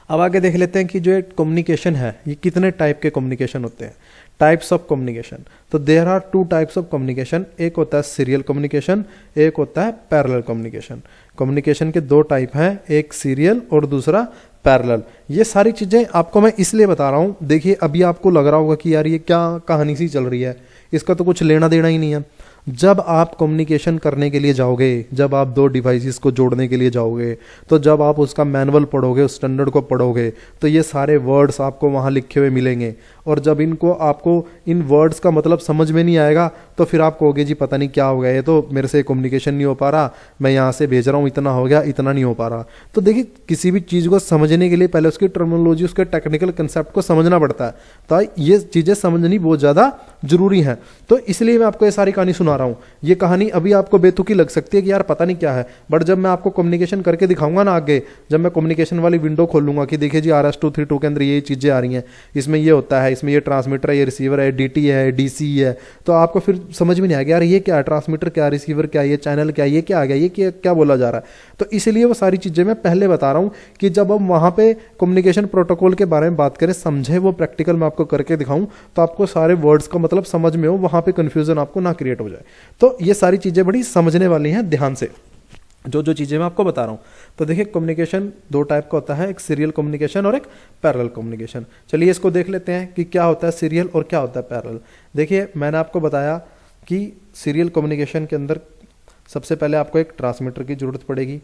अब आगे देख लेते हैं कि जो कम्युनिकेशन है ये कितने टाइप के कम्युनिकेशन होते हैं। टाइप्स ऑफ कम्युनिकेशन, तो there are two types of communication. एक होता है सीरियल कम्युनिकेशन, एक होता है पैरेलल कम्युनिकेशन। कम्युनिकेशन के दो टाइप हैं, एक सीरियल और दूसरा पैरेलल। ये सारी चीज़ें आपको मैं इसलिए बता रहा हूँ, देखिए अभी आपको लग रहा होगा कि यार ये क्या कहानी सी चल रही है, इसका तो कुछ लेना देना ही नहीं है। जब आप कम्युनिकेशन करने के लिए जाओगे, जब आप दो डिवाइसेस को जोड़ने के लिए जाओगे, तो जब आप उसका मैनुअल पढ़ोगे, उस स्टैंडर्ड को पढ़ोगे, तो ये सारे वर्ड्स आपको वहाँ लिखे हुए मिलेंगे। और जब आपको इन वर्ड्स का मतलब समझ में नहीं आएगा तो फिर आप कहोगे जी पता नहीं क्या हो गया, ये तो मेरे से कम्युनिकेशन नहीं हो पा रहा, मैं यहाँ से भेज रहा हूँ, इतना हो गया, इतना नहीं हो पा रहा। तो देखिए किसी भी चीज़ को समझने के लिए पहले उसकी टर्मिनोलॉजी, उसके टेक्निकल कंसेप्ट को समझना पड़ता है। तो ये चीज़ें समझनी बहुत ज़्यादा जरूरी है। तो इसलिए मैं आपको ये सारी कहानी सुना रहा हूँ। ये कहानी अभी आपको बेतुकी लग सकती है कि यार पता नहीं क्या है, बट जब मैं आपको कम्युनिकेशन करके दिखाऊंगा ना आगे, जब मैं कम्युनिकेशन वाली विंडो खोलूंगा कि देखिए जी RS-232 के अंदर ये चीज़ें आ रही हैं, इसमें ये होता है, इसमें ये ट्रांसमीटर है, ये रिसीवर है, DT है, DC है, तो आपको फिर समझ में नहीं आएगा यार ये क्या है, ट्रांसमीटर क्या, रिसीवर क्या, ये चैनल क्या, ये क्या आ गया, ये क्या बोला जा रहा है। तो इसलिए वो सारी चीज़ें मैं पहले बता रहा हूँ कि जब हम वहाँ पे कम्युनिकेशन प्रोटोकॉल के बारे में बात करें, समझे, वो प्रैक्टिकल मैं आपको करके दिखाऊं, तो आपको सारे वर्ड्स का मतलब समझ में हो, वहाँ पे कन्फ्यूजन आपको ना क्रिएट हो जाए। तो ये सारी चीज़ें बड़ी समझने वाली हैं, ध्यान से जो चीज़ें मैं आपको बता रहा हूँ। तो देखिए कम्युनिकेशन दो टाइप का होता है, एक सीरियल कम्युनिकेशन और एक पैरेलल कम्युनिकेशन। चलिए इसको देख लेते हैं कि क्या होता है सीरियल और क्या होता है पैरेलल। देखिए मैंने आपको बताया कि सीरियल कम्युनिकेशन के अंदर सबसे पहले आपको एक ट्रांसमीटर की जरूरत पड़ेगी।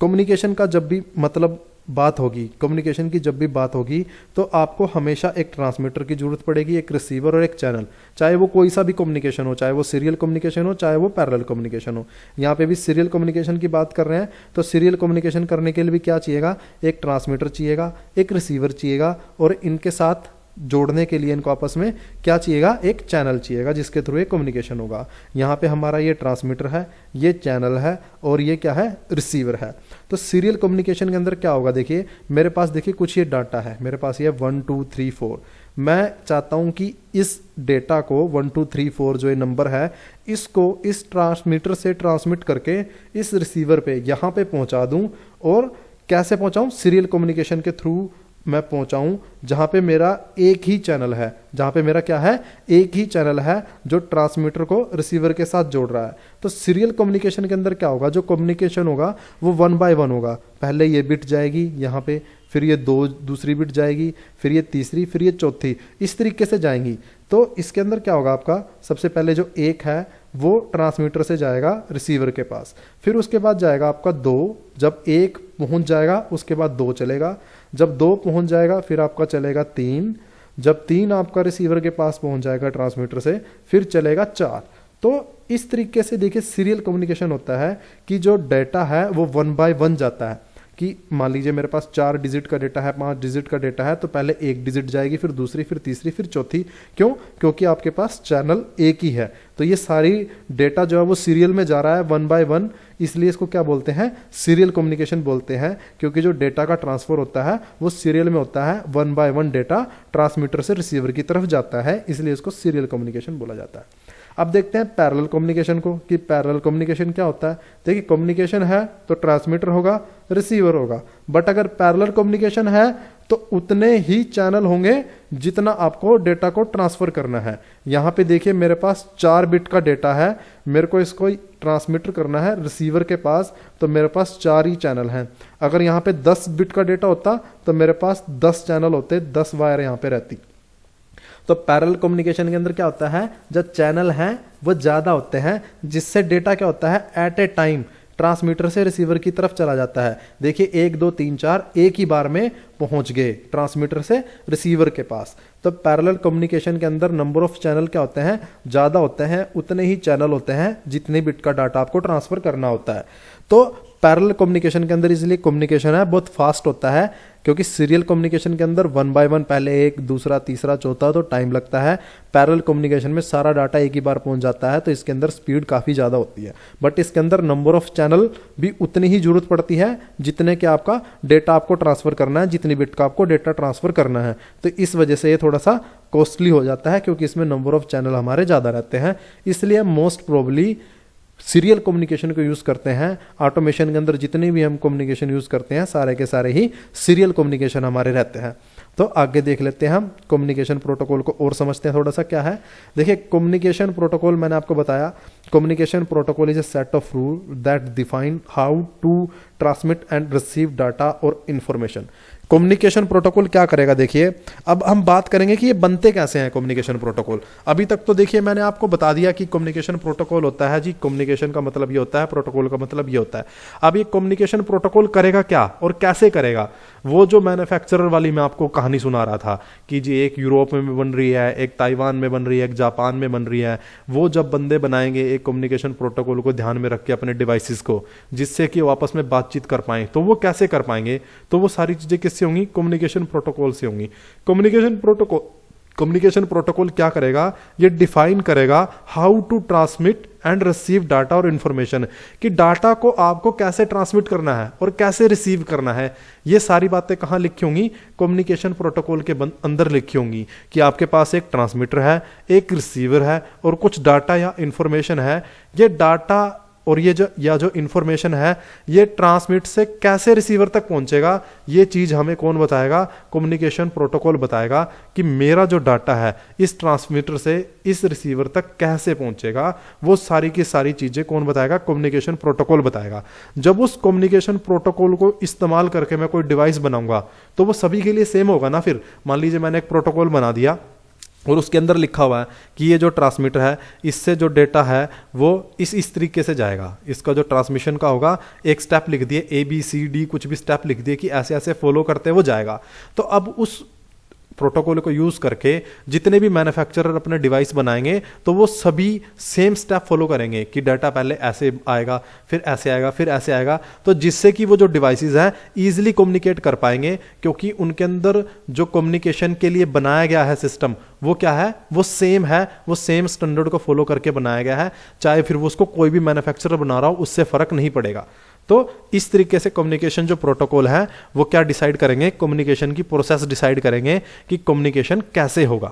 कम्युनिकेशन का जब भी मतलब बात होगी, कम्युनिकेशन की जब भी बात होगी, तो आपको हमेशा एक ट्रांसमीटर की जरूरत पड़ेगी, एक रिसीवर और एक चैनल। चाहे वो कोई सा भी कम्युनिकेशन हो, चाहे वो सीरियल कम्युनिकेशन हो, चाहे वो पैरेलल कम्युनिकेशन हो। यहाँ पे भी सीरियल कम्युनिकेशन की बात कर रहे हैं, तो सीरियल कम्युनिकेशन करने के लिए भी क्या चाहिएगा, एक ट्रांसमीटर चाहिएगा, एक रिसीवर चाहिएगा, और इनके साथ जोड़ने के लिए इनको आपस में क्या चाहिएगा, एक चैनल चाहिएगा जिसके थ्रू ये कम्युनिकेशन होगा। यहाँ पे हमारा ये ट्रांसमीटर है, ये चैनल है और ये क्या है, रिसीवर है। तो सीरियल कम्युनिकेशन के अंदर क्या होगा, देखिए मेरे पास देखिए कुछ ये डाटा है, मेरे पास ये 1 2 3 4। मैं चाहता हूं कि इस डेटा को 1 2 3 4 जो ये नंबर है इसको इस ट्रांसमीटर से ट्रांसमिट करके इस रिसीवर पे यहाँ पे पहुंचा दूं। और कैसे पहुंचाऊं, सीरियल कम्युनिकेशन के थ्रू मैं पहुंचाऊं, जहां पे मेरा एक ही चैनल है, जहां पे मेरा क्या है, एक ही चैनल है जो ट्रांसमीटर को रिसीवर के साथ जोड़ रहा है। तो सीरियल कम्युनिकेशन के अंदर क्या होगा, जो कम्युनिकेशन होगा वो 1 बाय 1 होगा। पहले ये बिट जाएगी यहाँ पे, फिर ये दूसरी बिट जाएगी, फिर ये तीसरी, फिर ये चौथी, इस तरीके से जाएंगी। तो इसके अंदर क्या होगा, आपका सबसे पहले जो एक है वो ट्रांसमीटर से जाएगा रिसीवर के पास, फिर उसके बाद जाएगा आपका 2, जब 1 पहुंच जाएगा उसके बाद 2 चलेगा, जब 2 पहुंच जाएगा फिर आपका चलेगा 3, जब 3 आपका रिसीवर के पास पहुंच जाएगा ट्रांसमीटर से फिर चलेगा 4। तो इस तरीके से देखिए सीरियल कम्युनिकेशन होता है कि जो डेटा है वो 1 बाय 1 जाता है। कि मान लीजिए मेरे पास 4 डिजिट का डेटा है, 5 डिजिट का डेटा है, तो पहले 1 डिजिट जाएगी, फिर दूसरी, फिर तीसरी, फिर चौथी। क्यों, क्योंकि आपके पास चैनल एक ही है। तो ये सारी डेटा जो है वो सीरियल में जा रहा है 1 बाय 1, इसलिए इसको क्या बोलते हैं, सीरियल कम्युनिकेशन बोलते हैं। क्योंकि जो डेटा का ट्रांसफर होता है वो सीरियल में होता है, 1 बाय 1 डेटा ट्रांसमीटर से रिसीवर की तरफ जाता है, इसलिए इसको सीरियल कम्युनिकेशन बोला जाता है। अब देखते हैं पैरेलल कम्युनिकेशन को, कि पैरेलल कम्युनिकेशन क्या होता है। देखिए कम्युनिकेशन है तो ट्रांसमीटर होगा, रिसीवर होगा, बट अगर पैरेलल कम्युनिकेशन है तो उतने ही चैनल होंगे जितना आपको डेटा को ट्रांसफर करना है। यहां पे देखिए मेरे पास 4 बिट का डेटा है, मेरे को इसको ट्रांसमीटर करना है रिसीवर के पास, तो मेरे पास 4 ही चैनल हैं। अगर यहाँ पे 10 बिट का डेटा होता तो मेरे पास 10 चैनल होते, 10 वायर यहाँ पे रहती। तो पैरेलल कम्युनिकेशन के अंदर क्या होता है, जब चैनल हैं वो ज्यादा होते हैं, जिससे डेटा क्या होता है एट ए टाइम ट्रांसमीटर से रिसीवर की तरफ चला जाता है। देखिए 1 2 3 4 एक ही बार में पहुंच गए ट्रांसमीटर से रिसीवर के पास। तो पैरेलल कम्युनिकेशन के अंदर नंबर ऑफ चैनल क्या होते हैं, ज्यादा होते हैं, उतने ही चैनल होते हैं जितने बिट का डाटा आपको ट्रांसफर करना होता है। तो पैरेलल कम्युनिकेशन के अंदर इसलिए कम्युनिकेशन है बहुत फास्ट होता है, क्योंकि सीरियल कम्युनिकेशन के अंदर 1 बाय 1 पहले 1 दूसरा तीसरा चौथा तो टाइम लगता है। पैरेलल कम्युनिकेशन में सारा डाटा एक ही बार पहुंच जाता है, तो इसके अंदर स्पीड काफी ज्यादा होती है, बट इसके अंदर नंबर ऑफ चैनल भी उतनी ही जरूरत पड़ती है जितने के आपका डेटा आपको ट्रांसफर करना है, जितनी बिट का आपको डेटा ट्रांसफर करना है। तो इस वजह से ये थोड़ा सा कॉस्टली हो जाता है, क्योंकि इसमें नंबर ऑफ चैनल हमारे ज्यादा रहते हैं। इसलिए मोस्ट प्रोबेबली सीरियल कम्युनिकेशन को यूज करते हैं। ऑटोमेशन के अंदर जितने भी हम कम्युनिकेशन यूज करते हैं सारे के सारे ही सीरियल कम्युनिकेशन हमारे रहते हैं। तो आगे देख लेते हैं हम कम्युनिकेशन प्रोटोकॉल को और समझते हैं थोड़ा सा क्या है। देखिए कम्युनिकेशन प्रोटोकॉल मैंने आपको बताया, communication protocol is a set of rule that define how to transmit and receive data और इंफॉर्मेशन। कम्युनिकेशन प्रोटोकॉल क्या करेगा, देखिए अब हम बात करेंगे कि ये बनते कैसे हैं कम्युनिकेशन प्रोटोकॉल। अभी तक तो देखिए मैंने आपको बता दिया कि कम्युनिकेशन प्रोटोकॉल होता है जी, कम्युनिकेशन का मतलब ये होता है, प्रोटोकॉल का मतलब ये होता है। अब ये कम्युनिकेशन प्रोटोकॉल करेगा क्या और कैसे करेगा, वो जो मैन्युफैक्चरर वाली मैं आपको कहानी सुना रहा था कि जी एक यूरोप में बन रही है, एक ताइवान में बन रही है, एक जापान में बन रही है, वो जब बंदे बनाएंगे एक कम्युनिकेशन प्रोटोकॉल को ध्यान में रख के अपने डिवाइसेस को, जिससे कि वो आपस में बातचीत कर पाएं, तो वो कैसे कर पाएंगे, तो वो सारी चीजें किससे होंगी, कम्युनिकेशन प्रोटोकॉल से होंगी। कम्युनिकेशन प्रोटोकॉल क्या करेगा, ये डिफाइन करेगा how to transmit and receive data और इंफॉर्मेशन, कि डाटा को आपको कैसे ट्रांसमिट करना है और कैसे रिसीव करना है। ये सारी बातें कहां लिखी होंगी, कम्युनिकेशन प्रोटोकॉल के अंदर लिखी होंगी कि आपके पास एक ट्रांसमीटर है, एक रिसीवर है और कुछ डाटा या इंफॉर्मेशन है। ये डाटा और ये जो इंफॉर्मेशन है ये ट्रांसमिट से कैसे रिसीवर तक पहुंचेगा, ये चीज हमें कौन बताएगा, कम्युनिकेशन प्रोटोकॉल बताएगा कि मेरा जो डाटा है इस ट्रांसमीटर से इस रिसीवर तक कैसे पहुंचेगा। वो सारी की सारी चीजें कौन बताएगा, कम्युनिकेशन प्रोटोकॉल बताएगा। जब उस कम्युनिकेशन प्रोटोकॉल को इस्तेमाल करके मैं कोई डिवाइस बनाऊंगा तो वो सभी के लिए सेम होगा ना। फिर मान लीजिए मैंने एक प्रोटोकॉल बना दिया और उसके अंदर लिखा हुआ है कि ये जो ट्रांसमीटर है इससे जो डेटा है वो इस तरीके से जाएगा, इसका जो ट्रांसमिशन का होगा एक स्टेप लिख दिए, ABCD कुछ भी स्टेप लिख दिए कि ऐसे ऐसे फॉलो करते वो जाएगा। तो अब उस प्रोटोकॉल को यूज करके जितने भी मैन्युफैक्चरर अपने डिवाइस बनाएंगे तो वो सभी सेम स्टेप फॉलो करेंगे कि डाटा पहले ऐसे आएगा, फिर ऐसे आएगा, फिर ऐसे आएगा, तो जिससे कि वो जो डिवाइसेस हैं इजीली कम्युनिकेट कर पाएंगे, क्योंकि उनके अंदर जो कम्युनिकेशन के लिए बनाया गया है सिस्टम वो क्या है, वो सेम है, वो सेम स्टैंडर्ड को फॉलो करके बनाया गया है। चाहे फिर वो उसको कोई भी मैन्युफैक्चरर बना रहा हो उससे फर्क नहीं पड़ेगा। तो इस तरीके से कम्युनिकेशन जो प्रोटोकॉल है वो क्या डिसाइड करेंगे, कम्युनिकेशन की प्रोसेस डिसाइड करेंगे कि कम्युनिकेशन कैसे होगा।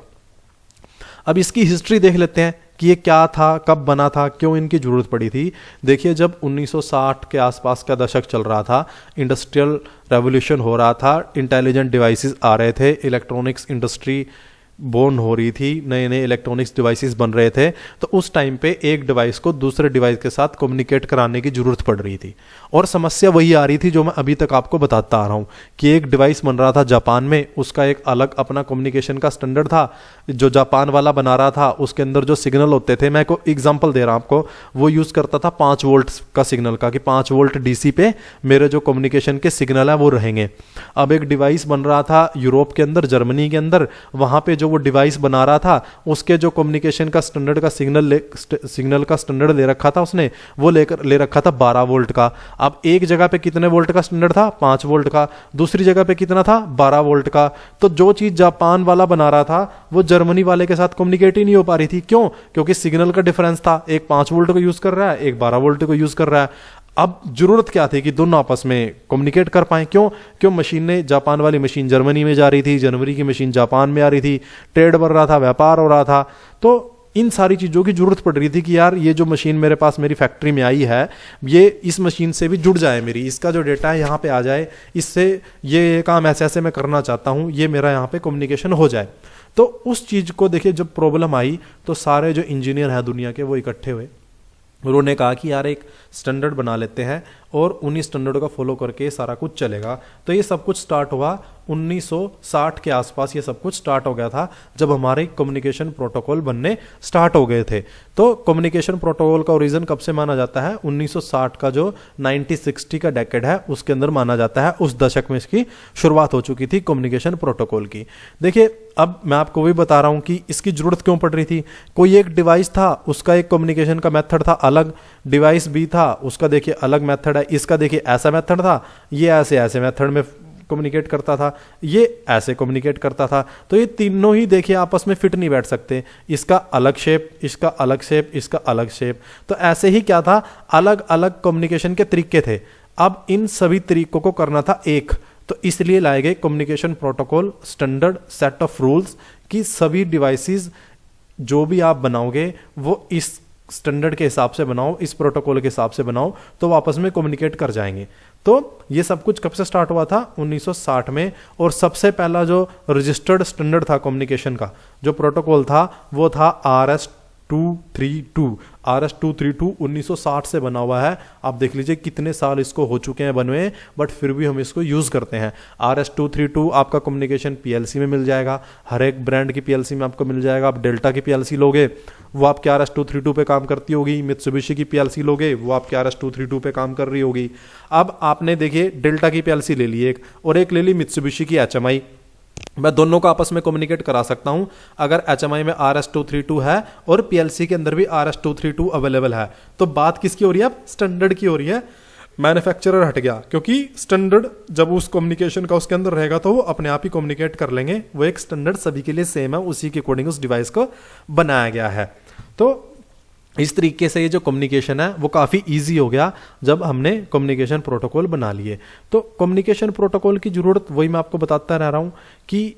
अब इसकी हिस्ट्री देख लेते हैं कि ये क्या था, कब बना था, क्यों इनकी जरूरत पड़ी थी। देखिए, जब 1960 के आसपास का दशक चल रहा था, इंडस्ट्रियल रेवोल्यूशन हो रहा था, इंटेलिजेंट डिवाइसेस आ रहे थे, इलेक्ट्रॉनिक्स इंडस्ट्री बोर्न हो रही थी, नए नए इलेक्ट्रॉनिक्स डिवाइसेस बन रहे थे, तो उस टाइम पे एक डिवाइस को दूसरे डिवाइस के साथ कम्युनिकेट कराने की जरूरत पड़ रही थी। और समस्या वही आ रही थी जो मैं अभी तक आपको बताता आ रहा हूँ कि एक डिवाइस बन रहा था जापान में, उसका एक अलग अपना कम्युनिकेशन का स्टैंडर्ड था। जो जापान वाला बना रहा था उसके अंदर जो सिग्नल होते थे, मैं को एग्जाम्पल दे रहा हूँ आपको, वो यूज़ करता था 5 वोल्ट का सिग्नल का, कि 5 वोल्ट डीसी पे मेरे जो कम्युनिकेशन के सिग्नल है वो रहेंगे। अब एक डिवाइस बन रहा था यूरोप के अंदर, जर्मनी के अंदर, वहाँ पे जो वो डिवाइस बना रहा था उसके जो कम्युनिकेशन का स्टैंडर्ड का सिग्नल का स्टैंडर्ड ले रखा था उसने, वो ले रखा था 12 वोल्ट का। अब एक जगह पे कितने वोल्ट का स्टैंडर्ड था, 5 वोल्ट का, दूसरी जगह पे कितना था, 12 वोल्ट का। तो जो चीज जापान वाला बना रहा था वो जर्मनी वाले के साथ कम्युनिकेट ही नहीं हो पा रही थी। क्यों? क्योंकि सिग्नल का डिफरेंस था, एक 5 वोल्ट को यूज कर रहा है, एक 12 वोल्ट को यूज कर रहा है। अब जरूरत क्या थी कि दोनों आपस में कम्युनिकेट कर पाए। क्यों मशीनें, जापान वाली मशीन जर्मनी में जा रही थी, जर्मनी की मशीन जापान में आ रही थी, ट्रेड बढ़ रहा था, व्यापार हो रहा था। तो इन सारी चीज़ों की जरूरत पड़ रही थी कि यार ये जो मशीन मेरे पास मेरी फैक्ट्री में आई है, ये इस मशीन से भी जुड़ जाए, मेरी इसका जो डेटा है यहाँ पे आ जाए, इससे ये काम ऐसे ऐसे मैं करना चाहता हूँ, ये मेरा यहाँ पे कम्युनिकेशन हो जाए। तो उस चीज़ को देखिए, जब प्रॉब्लम आई तो सारे जो इंजीनियर हैं दुनिया के वो इकट्ठे हुए। उन्होंने कहा कि यार एक स्टैंडर्ड बना लेते हैं और उन्हीं स्टैंडर्ड का फॉलो करके सारा कुछ चलेगा। तो ये सब कुछ स्टार्ट हुआ 1960 के आसपास, ये सब कुछ स्टार्ट हो गया था जब हमारे कम्युनिकेशन प्रोटोकॉल बनने स्टार्ट हो गए थे। तो कम्युनिकेशन प्रोटोकॉल का ओरिजिन कब से माना जाता है? 1960 का जो 1960 का डेकेड है उसके अंदर माना जाता है। उस दशक में इसकी शुरुआत हो चुकी थी कम्युनिकेशन प्रोटोकॉल की। देखिए, अब मैं आपको वही बता रहा हूं कि इसकी जरूरत क्यों पड़ रही थी। कोई एक डिवाइस था, उसका एक कम्युनिकेशन का मेथड था अलग, डिवाइस बी था, उसका देखिए अलग मेथड है, इसका देखिए ऐसा मेथड था, ये ऐसे ऐसे मेथड में कम्युनिकेट करता था, ये ऐसे कम्युनिकेट करता था। तो ये तीनों ही देखिए आपस में फिट नहीं बैठ सकते, इसका अलग शेप, इसका अलग शेप, इसका अलग शेप। तो ऐसे ही क्या था, अलग अलग कम्युनिकेशन के तरीके थे। अब इन सभी तरीकों को करना था एक, तो इसलिए लाए गए communication protocol standard set of rules कि सभी डिवाइसेस जो भी आप बनाओगे वो इस स्टैंडर्ड के हिसाब से बनाओ, इस प्रोटोकॉल के हिसाब से बनाओ, तो वो आपस में कम्युनिकेट कर जाएंगे। तो ये सब कुछ कब से स्टार्ट हुआ था? 1960 में। और सबसे पहला जो रजिस्टर्ड स्टैंडर्ड था कम्युनिकेशन का, जो प्रोटोकॉल था, वो था RS-232। RS-232 1960 से बना हुआ है। आप देख लीजिए कितने साल इसको हो चुके हैं बने हुए, बट फिर भी हम इसको यूज करते हैं। RS-232 आपका कम्युनिकेशन PLC में मिल जाएगा, हर एक ब्रांड की PLC में आपको मिल जाएगा। आप डेल्टा की PLC लोगे वो आपके RS-232 पे काम करती होगी, मित्सुबिशी की PLC लोगे वो आपके RS-232 पे काम कर रही होगी। अब आपने देखिए डेल्टा की PLC ले ली एक, और एक ले ली मित्सुबिशी की HMI। मैं दोनों को आपस में कम्युनिकेट करा सकता हूं अगर HMI में RS-232 है और PLC के अंदर भी RS-232 अवेलेबल है। तो बात किसकी हो रही है? अब स्टैंडर्ड की हो रही है। मैन्युफैक्चरर हट गया, क्योंकि स्टैंडर्ड जब उस कम्युनिकेशन का उसके अंदर रहेगा तो वो अपने आप ही कम्युनिकेट कर लेंगे। वो एक स्टैंडर्ड सभी के लिए सेम है, उसी के अकॉर्डिंग उस डिवाइस को बनाया गया है। तो इस तरीके से ये जो कम्युनिकेशन है वो काफ़ी इजी हो गया जब हमने कम्युनिकेशन प्रोटोकॉल बना लिए। तो कम्युनिकेशन प्रोटोकॉल की ज़रूरत वही मैं आपको बताता रह रहा हूँ कि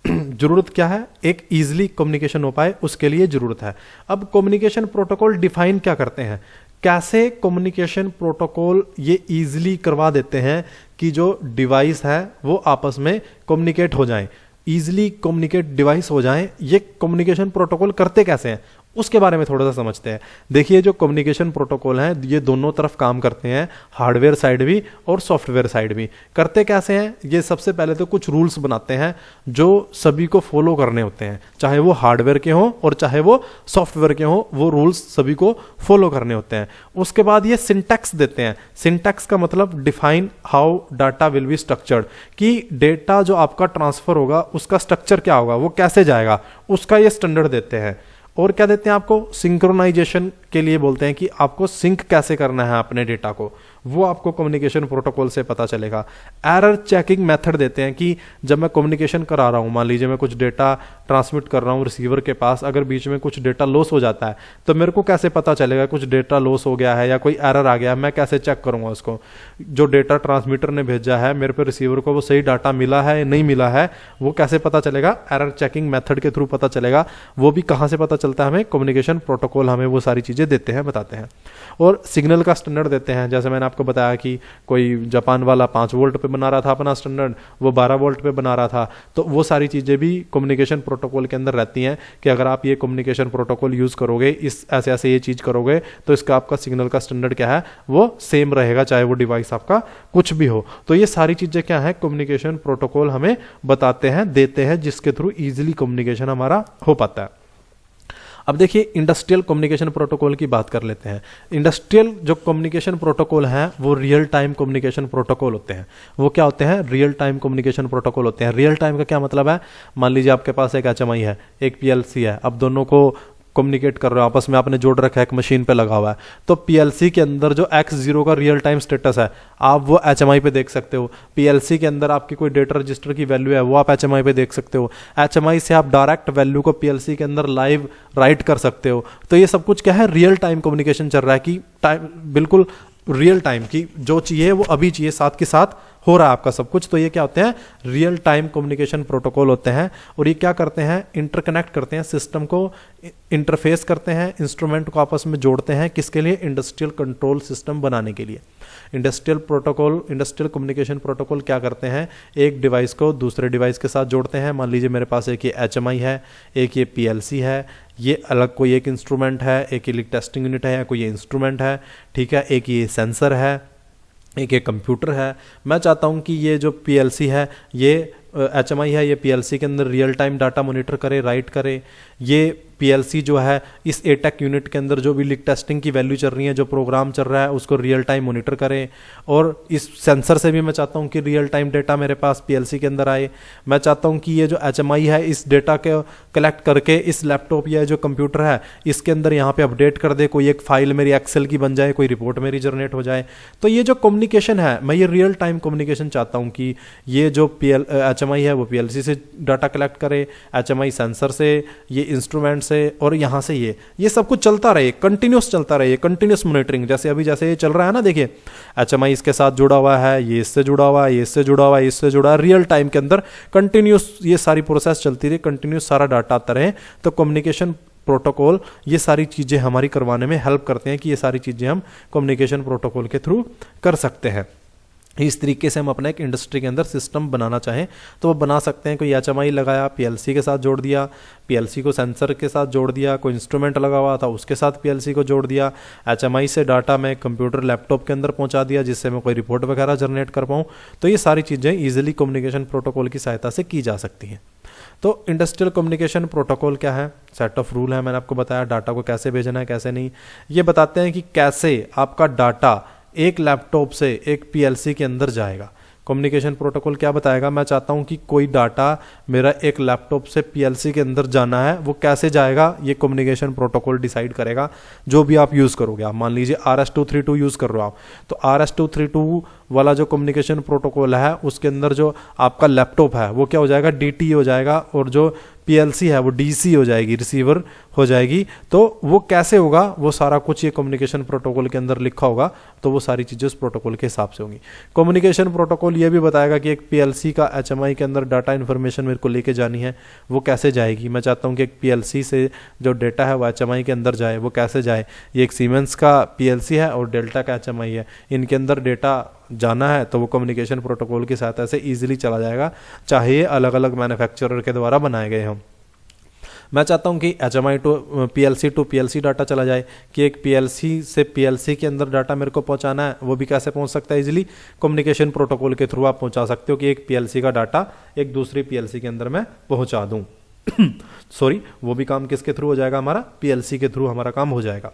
ज़रूरत क्या है, एक ईजिली कम्युनिकेशन हो पाए उसके लिए ज़रूरत है। अब कम्युनिकेशन प्रोटोकॉल डिफाइन क्या करते हैं, कैसे कम्युनिकेशन प्रोटोकॉल ये ईजिली करवा देते हैं कि जो डिवाइस है वो आपस में कम्युनिकेट हो जाए, ईजिली कम्युनिकेट डिवाइस हो जाए। ये कम्युनिकेशन प्रोटोकॉल करते कैसे हैं उसके बारे में थोड़ा सा समझते हैं। देखिए, जो कम्युनिकेशन प्रोटोकॉल हैं ये दोनों तरफ काम करते हैं, हार्डवेयर साइड भी और सॉफ्टवेयर साइड भी। करते कैसे हैं? ये सबसे पहले तो कुछ रूल्स बनाते हैं जो सभी को फॉलो करने होते हैं, चाहे वो हार्डवेयर के हों और चाहे वो सॉफ्टवेयर के हों, वो रूल्स सभी को फॉलो करने होते हैं। उसके बाद ये सिंटैक्स देते हैं। सिंटैक्स का मतलब define how data will be structured, कि डेटा जो आपका ट्रांसफर होगा उसका स्ट्रक्चर क्या होगा, वो कैसे जाएगा, उसका ये स्टैंडर्ड देते हैं। और क्या देते हैं आपको? सिंक्रोनाइजेशन के लिए बोलते हैं कि आपको सिंक कैसे करना है अपने डेटा को, वो आपको कम्युनिकेशन प्रोटोकॉल से पता चलेगा। एरर चेकिंग मेथड देते हैं कि जब मैं कम्युनिकेशन करा रहा हूँ, मान लीजिए मैं कुछ डेटा ट्रांसमिट कर रहा हूँ रिसीवर के पास, अगर बीच में कुछ डेटा लॉस हो जाता है तो मेरे को कैसे पता चलेगा कुछ डेटा लॉस हो गया है या कोई एरर आ गया है, मैं कैसे चेक करूंगा उसको। जो डेटा ट्रांसमीटर ने भेजा है मेरे पे रिसीवर को वो सही डाटा मिला है या नहीं मिला है, वो कैसे पता चलेगा? एरर चेकिंग मेथड के थ्रू पता चलेगा। वो भी कहाँ से पता चलता है? हमें कम्युनिकेशन प्रोटोकॉल हमें वो सारी चीज़ें देते हैं, बताते हैं। और सिग्नल का स्टैंडर्ड देते हैं, जैसे मैंने आपको बताया कि कोई जापान वाला 5 वोल्ट पे बना रहा था अपना स्टैंडर्ड, वो 12 वोल्ट पे बना रहा था, तो वो सारी चीज़ें भी कम्युनिकेशन प्रोटोकॉल के अंदर रहती हैं कि अगर आप ये कम्युनिकेशन प्रोटोकॉल यूज़ करोगे, इस ऐसे ऐसे ये चीज़ करोगे, तो इसका आपका सिग्नल का स्टैंडर्ड क्या है वो सेम रहेगा, चाहे वो डिवाइस आपका कुछ भी हो। तो ये सारी चीज़ें क्या है, कम्युनिकेशन प्रोटोकॉल हमें बताते हैं, देते हैं, जिसके थ्रू ईजिली कम्युनिकेशन हमारा हो पाता है। अब देखिए इंडस्ट्रियल कम्युनिकेशन प्रोटोकॉल की बात कर लेते हैं। इंडस्ट्रियल जो कम्युनिकेशन प्रोटोकॉल हैं वो रियल टाइम कम्युनिकेशन प्रोटोकॉल होते हैं। वो क्या होते हैं? रियल टाइम कम्युनिकेशन प्रोटोकॉल होते हैं। रियल टाइम का क्या मतलब है? मान लीजिए आपके पास एक HMI है, एक PLC है, अब दोनों को कम्युनिकेट कर रहे हो, आपस में आपने जोड़ रखा है, एक मशीन पे लगा हुआ है, तो PLC के अंदर जो X0 का रियल टाइम स्टेटस है आप वो HMI पे देख सकते हो। PLC के अंदर आपकी कोई डेटा रजिस्टर की वैल्यू है वो आप HMI पे देख सकते हो। HMI से आप डायरेक्ट वैल्यू को PLC के अंदर लाइव राइट कर सकते हो। तो ये सब कुछ क्या है? रियल टाइम कम्युनिकेशन चल रहा है कि टाइम बिल्कुल रियल टाइम की जो चाहिए वो अभी चाहिए, साथ के साथ हो रहा है आपका सब कुछ। तो ये क्या होते हैं? रियल टाइम कम्युनिकेशन प्रोटोकॉल होते हैं। और ये क्या करते हैं? इंटरकनेक्ट करते हैं, सिस्टम को इंटरफेस करते हैं, इंस्ट्रूमेंट को आपस में जोड़ते हैं, किसके लिए? इंडस्ट्रियल कंट्रोल सिस्टम बनाने के लिए। Industrial protocol, industrial communication protocol क्या करते हैं? एक डिवाइस को दूसरे डिवाइस के साथ जोड़ते हैं। मान लीजिए मेरे पास एक ये HMI है, एक ये PLC है, ये अलग कोई एक इंस्ट्रूमेंट है, एक ये टेस्टिंग यूनिट है या कोई ये इंस्ट्रूमेंट है, ठीक है, एक ये सेंसर है, एक ये कंप्यूटर है। मैं चाहता हूँ कि ये जो PLC है, ये HMI है, ये PLC के अंदर रियल टाइम डाटा मॉनिटर करे, राइट करे। ये PLC जो है इस ATEC यूनिट के अंदर जो भी लीक टेस्टिंग की वैल्यू चल रही है, जो प्रोग्राम चल रहा है, उसको रियल टाइम मॉनिटर करें। और इस सेंसर से भी मैं चाहता हूं कि रियल टाइम डेटा मेरे पास PLC के अंदर आए। मैं चाहता हूं कि ये जो HMI है इस डेटा के कलेक्ट करके इस लैपटॉप या जो कंप्यूटर है इसके अंदर यहाँ पे अपडेट कर दे, कोई एक फाइल मेरी एक्सेल की बन जाए, कोई रिपोर्ट मेरी जनरेट हो जाए। तो ये जो कम्युनिकेशन है, मैं ये रियल टाइम कम्युनिकेशन चाहता हूँ कि ये जो HMI है वो PLC से डाटा कलेक्ट करे, HMI सेंसर से, ये इंस्ट्रूमेंट से, और यहाँ से ये सब कुछ चलता रहे, कंटिन्यूस चलता रहे, कंटिन्यूस मॉनिटरिंग। जैसे ये चल रहा है ना, देखिए HMI इसके साथ जुड़ा हुआ है, ये इससे जुड़ा हुआ है, ये इससे जुड़ा हुआ है, इससे जुड़ा है, रियल टाइम के अंदर कंटिन्यूस ये सारी प्रोसेस चलती रही, कंटिन्यूस सारा डाटा आता रहे। तो कम्युनिकेशन प्रोटोकॉल ये सारी चीज़ें हमारी करवाने में हेल्प करते हैं कि ये सारी चीज़ें हम कम्युनिकेशन प्रोटोकॉल के थ्रू कर सकते हैं। इस तरीके से हम अपना एक इंडस्ट्री के अंदर सिस्टम बनाना चाहें तो वो बना सकते हैं। कोई HMI लगाया, PLC के साथ जोड़ दिया, PLC को सेंसर के साथ जोड़ दिया, कोई इंस्ट्रूमेंट लगा हुआ था उसके साथ PLC को जोड़ दिया, HMI से डाटा मैं कंप्यूटर लैपटॉप के अंदर पहुंचा दिया जिससे मैं कोई रिपोर्ट वगैरह जनरेट कर पाऊँ। तो ये सारी चीज़ें ईजिली कम्युनिकेशन प्रोटोकॉल की सहायता से की जा सकती हैं। तो इंडस्ट्रियल कम्युनिकेशन प्रोटोकॉल क्या है? सेट ऑफ रूल है, मैंने आपको बताया डाटा को कैसे भेजना है, कैसे नहीं। ये बताते हैं कि कैसे आपका डाटा एक लैपटॉप से एक PLC के अंदर जाएगा। कम्युनिकेशन प्रोटोकॉल क्या बताएगा? मैं चाहता हूं कि कोई डाटा मेरा एक लैपटॉप से PLC के अंदर जाना है, वो कैसे जाएगा ये कम्युनिकेशन प्रोटोकॉल डिसाइड करेगा। जो भी आप यूज़ करोगे, आप मान लीजिए RS-232 यूज़ कर रहे हो आप, तो RS-232 वाला जो कम्युनिकेशन प्रोटोकॉल है उसके अंदर जो आपका लैपटॉप है वो क्या हो जाएगा? DT हो जाएगा, और जो PLC है वो DC हो जाएगी, रिसीवर हो जाएगी। तो वो कैसे होगा? वो सारा कुछ ये कम्युनिकेशन प्रोटोकॉल के अंदर लिखा होगा, तो वो सारी चीज़ें उस प्रोटोकॉल के हिसाब से होंगी। कम्युनिकेशन प्रोटोकॉल ये भी बताएगा कि एक PLC का HMI के अंदर डाटा इन्फॉर्मेशन मेरे को लेके जानी है, वो कैसे जाएगी। मैं चाहता हूँ कि एक PLC से जो डेटा है वो HMI के अंदर जाए, वो कैसे जाए। ये एक सीमेंस का PLC है और डेल्टा का HMI है, इनके अंदर डेटा जाना है तो वो कम्युनिकेशन प्रोटोकॉल की सहायता से ईजिली चला जाएगा, चाहे ये अलग अलग मैन्युफैक्चरर के द्वारा बनाए गए हों। मैं चाहता हूं कि HMI टू PLC डाटा चला जाए, कि एक PLC से PLC के अंदर डाटा मेरे को पहुंचाना है, वो भी कैसे पहुंच सकता है? इजीली कम्युनिकेशन प्रोटोकॉल के थ्रू आप पहुंचा सकते हो कि एक PLC का डाटा एक दूसरी PLC के अंदर मैं पहुंचा दूं। सॉरी, वो भी काम किसके थ्रू हो जाएगा? हमारा PLC के थ्रू हमारा काम हो जाएगा।